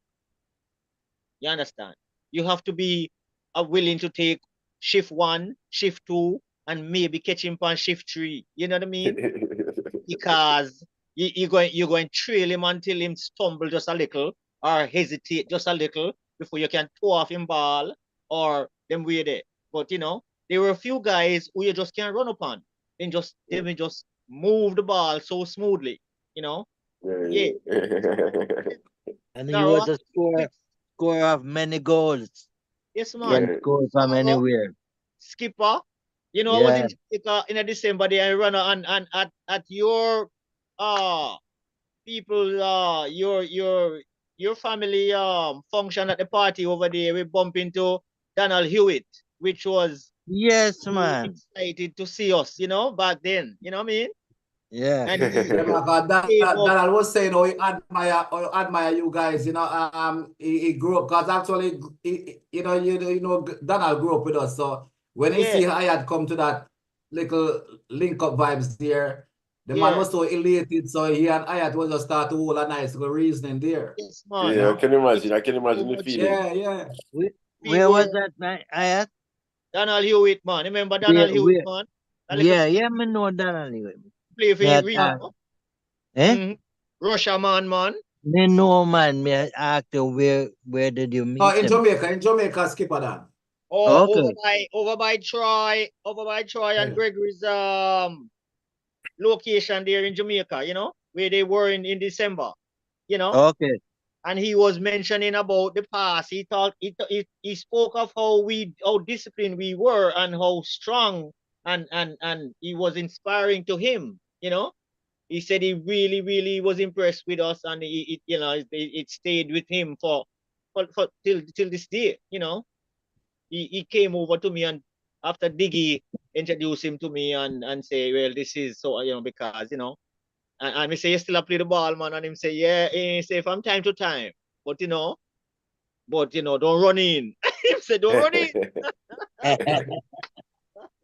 You understand? You have to be willing to take shift 1, shift 2, and maybe catch him on shift 3. You know what I mean? Because you're going to trail him until him stumble just a little or hesitate just a little before you can toe off him ball or them way there. But you know, there were a few guys who you just can't run upon. They just move the ball so smoothly, you know. Yeah. And he was a scorer of many goals. Yes, man. Can score from anywhere. Skipper, you know, I was in December day I run on at your people your family function at the party over there. We bump into Donald Hewitt, which was man, excited to see us, you know, back then. You know what I mean? Yeah. And Donald was saying, he admire you guys. You know, he grew up because actually, you know, Donald grew up with us. So when he see Hayat come to that little link up vibes there. The man Yeah. was so elated, so he and Ayat was just start to hold a nice little reasoning there. Yes, You man. Yeah, I know? can imagine. I can So imagine the much feeling. Yeah. we Where was were that night? Ayat? Donald Hewitt, man. Remember Donald Where, Hewitt, where, man? That little yeah, me know that anyway. play for Me you, at, you know? eh? Russia, man. Me know, man. Me ask you where did you Oh, meet in them? Jamaica, Skipper Dan. Oh, Okay. over by Troy and Yeah. Gregory's location there in Jamaica, you know, where they were in December, you know. Okay. And he was mentioning about the past. He talked. He spoke of how disciplined we were and how strong and he was inspiring to him. You know, he said he really was impressed with us, and it stayed with him for till this day. You know, he came over to me and after Diggy introduced him to me and say, well, this is so because and we say you still play the ball, man, and him say, yeah, he say from time to time, but don't run in. Him say, don't run in.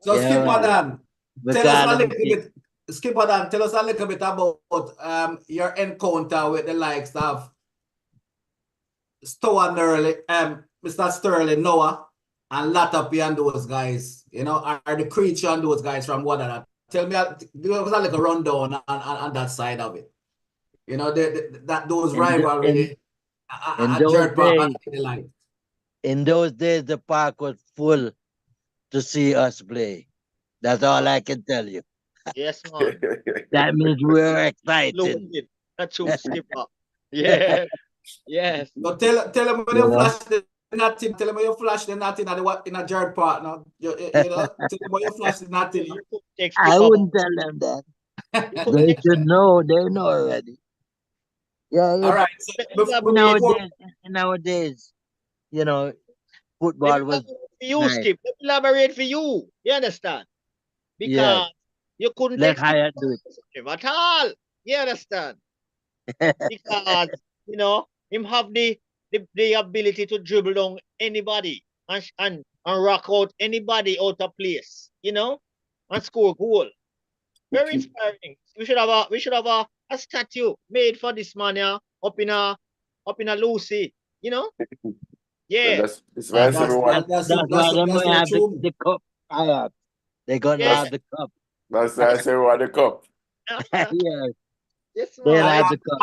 So Yeah, Skipper man. Dan, We tell us call a him. little bit. Skipper Dan, tell us a little bit about your encounter with the likes of Mr. Sterling Noah and Latapi and those guys. You know, are the creature and those guys from what? Tell me, give us a little rundown on that side of it. You know, those In, the, rivalry in at those Jared Park days, and the like. the park was full to see us play. That's all I can tell you. Yes, man. That means we're excited. Loaded. That's true, skipper. Yeah. Yes. So tell them when You you know? flash the nothing. Tell them when you flash the nothing in a Jared Park. Now, you know, tell them when you flash the nothing. You could take I skipper, man. wouldn't tell them that. You could They take should know. They know already. Yeah, All right. So before nowadays, nowadays, you know, let me football was elaborate for you, nice. Skip. Let me elaborate for you. You understand? Yes. Because you couldn't Let take skip Hyatt do him at all. You understand? it. Because him have the ability to dribble down anybody and rock out anybody out of place, and score goal. Very inspiring. We should have a statue made for this man here up in a Lucy, you know? Well, Yeah, it's why I say we want. That's why they that's may so have true. the cup. Hyatt. They're gonna yeah. have the cup. That's why I say we want the cup. Yes, Yes, they'll man. have the cup.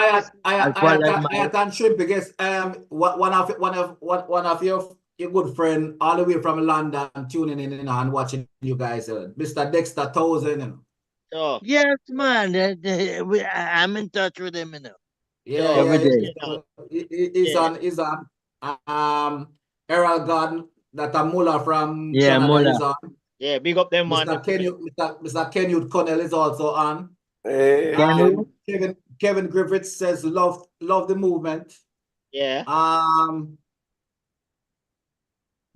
And for like I my can shrimp because one of your good friend all the way from London tuning in and watching you guys, Mr. Dexter Thousand. Sure, yes, man. I'm in touch with him, Yeah, sure. every yeah. day. He's Yeah, on Errol God that a Muller from Yeah, Canada Mullah. is on. yeah. Big up them, man. Mr. Kenwood Connell is also on. Hey, Can Ken. we? Kevin Griffiths says love the movement. Yeah.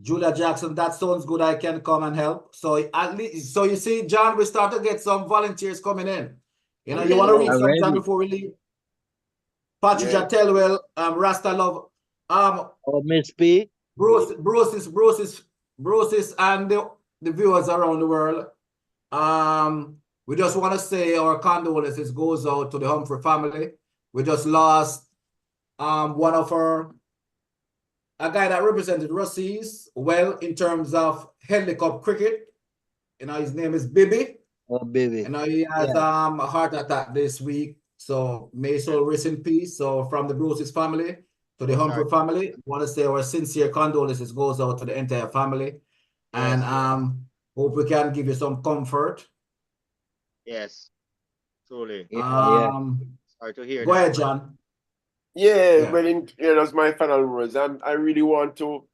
Julia Jackson, that sounds good. I can come and help. So at least, so you see, John, we start to get some volunteers coming in. You know, I'm you want telling to you. read some John Already. before we leave. Patricia Yeah. Tellwell, Rasta Love, Oh, Miss P. Brosis, and the viewers around the world. We just want to say our condolences goes out to the Humphrey family. We just lost one of a guy that represented Rusea's well in terms of helicopter cricket. You know, his name is Bibi. Oh, baby. You know, he has Yeah. a heart attack this week. So may his soul rest in peace. So from the Brosis family to the Humphrey family, I want to say our sincere condolences goes out to the entire family. Yes, And hope we can give you some comfort. yes. Truly. Yeah. Sorry to hear Go that, ahead, man. John. Yeah, well, that's my final words. I really want to.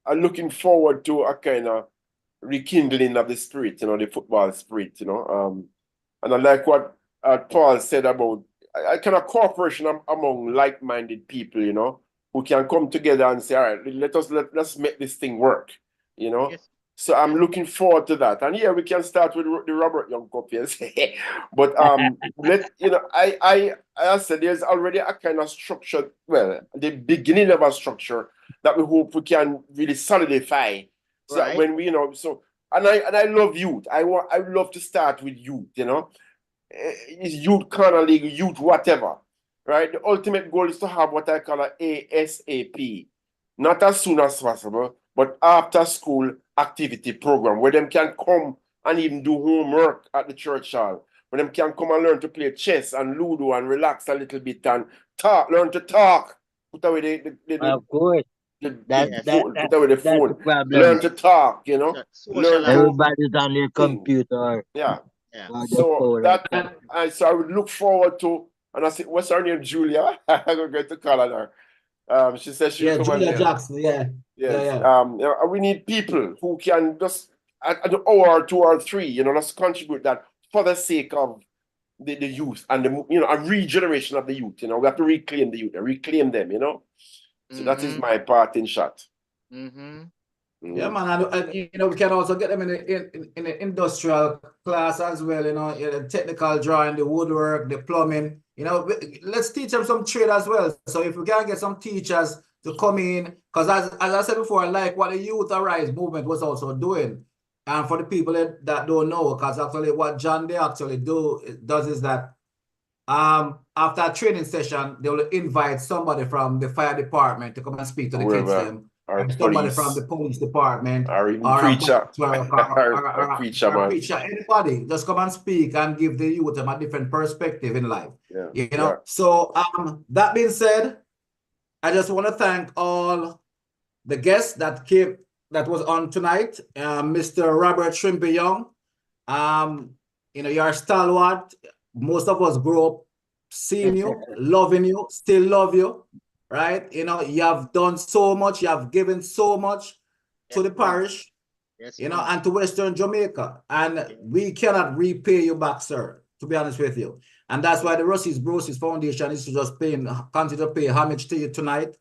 I'm looking forward to a kind of rekindling of the spirit, the football spirit, And I like what Paul said about a kind of cooperation among like-minded people, who can come together and say, all right, let's make this thing work, Yes. So I'm looking forward to that. And yeah, we can start with the Robert Young Cup, yes. But I said there's already a kind of structure, well, the beginning of a structure that we hope we can really solidify. So that Right. when we, so and I love youth. I love to start with youth, you know. It's youth corner league, youth whatever, right? The ultimate goal is to have what I call a ASAP, not as soon as possible, but after school activity program where them can come and even do homework at the church hall, where them can come and learn to play chess and ludo and relax a little bit and talk, learn to talk, put away Of course, Yes. put away the that's the phone, problem. learn to talk, you know, learn Socialize. to Everybody's on their think. computer Yeah. Yeah. or their So phone. so I would look forward to, and I said, what's her name, Julia? I'm going to call her. She says she'll Yeah, come and Julia help. Jackson. Yeah. Yes. Yeah. You know, we need people who can just an hour or two or three, you know, just contribute that for the sake of the youth and the, you know, a regeneration of the youth. You know, we have to reclaim the youth and reclaim them, you know. So that is my part in shot. Yeah, man, and you know, we can also get them in the industrial class as well, you know, the technical drawing, the woodwork, the plumbing, you know, let's teach them some trade as well. So if we can get some teachers to come in, because as I said before, I like what the Youth Arise movement was also doing. And for the people that don't know, because actually what John they actually does is that after a training session, they will invite somebody from the fire department to come and speak to the kids them. Or somebody police, from the police department, or even or preacher, a preacher, man. preacher, anybody, just come and speak and give the youth a different perspective in life. Yeah, you know. So that being said, I just want to thank all the guests that was on tonight. Mr. Robert Shrimpy Young, you know, you're a stalwart. Most of us grew up seeing you, loving you, still love you, right? You know, you have done so much, you have given so much to the parish, you know, and to Western Jamaica. And we cannot repay you back, sir, to be honest with you. And that's why the Brosis Foundation is to just continue to pay homage to you tonight.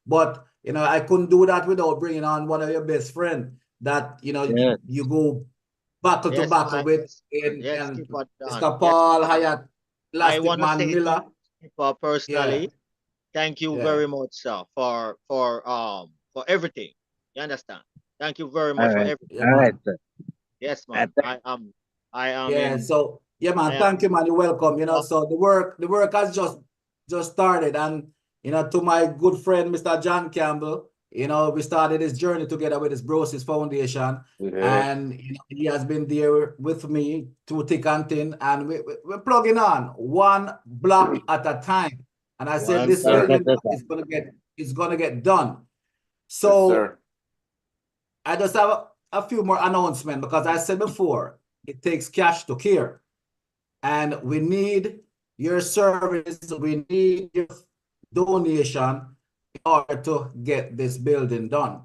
But, you know, I couldn't do that without bringing on one of your best friends that, you know, you go battle to battle with Mr. Paul Hyatt, Plastic Man Miller. Personally, thank you very much, sir, for everything. You understand? Thank you very much for everything. All right, sir. Yes, man. I am. Yeah. So yeah, man. Thank you, man. You're welcome. You know, so the work has just started, and you know, to my good friend, Mr. John Campbell. You know, we started this journey together with this Brosis Foundation, and you know, he has been there with me through thick and thin, and we're plugging on one block at a time. And I said this building is gonna get done. So I just have a few more announcements because I said before, it takes cash to care, and we need your service. We need your donation in order to get this building done.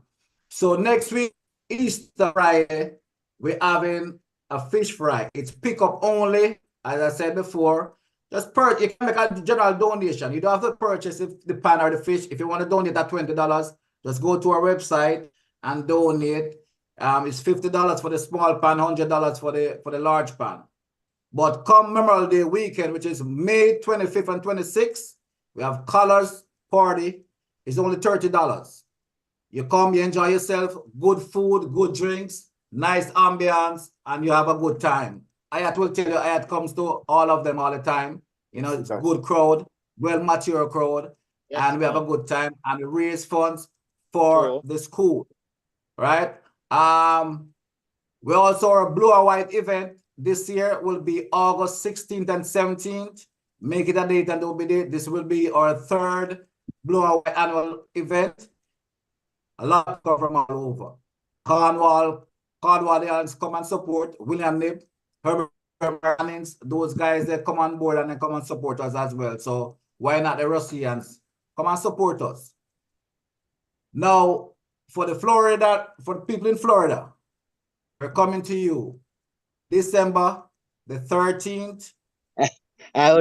So next week, Easter Friday, we're having a fish fry. It's pickup only, as I said before. Just purchase. You can make a general donation. You don't have to purchase the pan or the fish. If you want to donate that $20, just go to our website and donate. It's $50 for the small pan, $100 for the large pan. But come Memorial Day weekend, which is May 25th and 26th, we have colors party. It's only $30. You come, you enjoy yourself, good food, good drinks, nice ambience, and you have a good time. Ayat will tell you, Ayat comes to all of them all the time. You know, it's a good crowd, well-mature crowd, and we have a good time, and we raise funds for the school, right? We also are a blue or white event. This year will be August 16th and 17th. Make it a date and don't be there. This will be our third blue or white annual event. A lot come from all over. Cornwallians come and support. William Nib, Herbert Rannings, those guys that come on board and they come and support us as well. So why not the Ruseans? Come and support us. Now, for the people in Florida, we're coming to you December the 13th.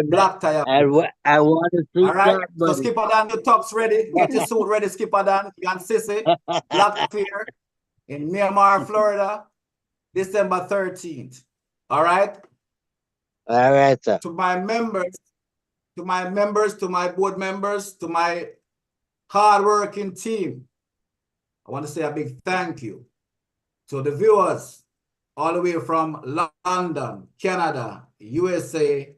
Black tie. I want to see. All right. So Skipper Dan, your tops ready. Get your suit ready, Skipper Dan. You and Sissy. Black clear in Miramar, Florida, December 13th. All right. All right, sir. To my members, to my board members, to my hardworking team, I want to say a big thank you. To the viewers, all the way from London, Canada, USA,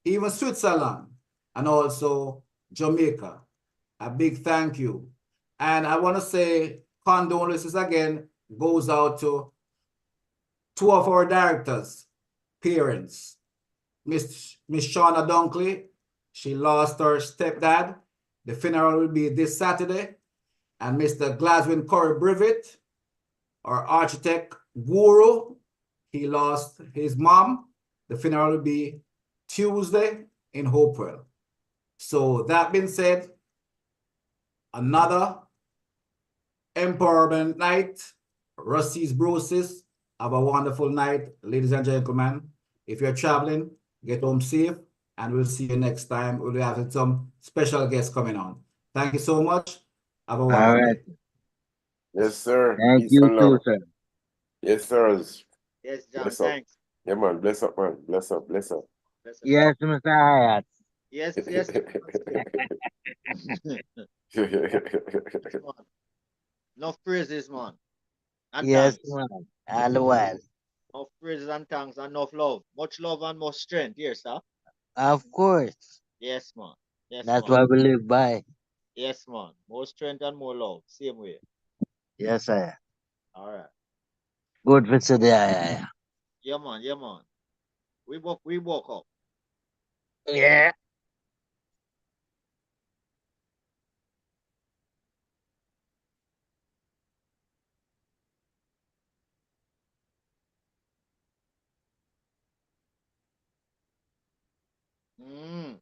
even Switzerland, and also Jamaica. A big thank you. And I want to say condolences again goes out to two of our directors, parents. Miss Shauna Dunkley, she lost her stepdad. The funeral will be this Saturday. And Mr. Glaswin Corey Brivitt, our architect guru, he lost his mom. The funeral will be Tuesday in Hopewell. So that being said, another empowerment night. Rusty's Brosis. Have a wonderful night, ladies and gentlemen. If you're traveling, get home safe, and we'll see you next time. We'll have some special guests coming on. Thank you so much. Have a All wonderful right. day. Yes, sir. Thank Peace you and too, love. sir. Yes, sir. Yes, John. Bless up. Thanks. Yeah, man. Bless up, man. Bless up. Bless up. Bless up. Yes, Mr. Hayat. Yes, yes. Yes, man. Enough praises, man. And Yes, thanks. man. All the while. Enough praises and thanks and enough love. Much love and much strength. Yes, sir. Of course. Yes, man. Yes, That's man. what we live by. Yes, man. More strength and more love. Same way. Yes, sir. All right. Good for today. Yeah. Yeah, man. Yeah, man. We woke up. Yeah. Mm.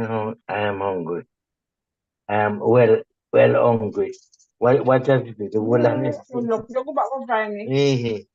I am hungry. I am well hungry. What does it do? The whole of this?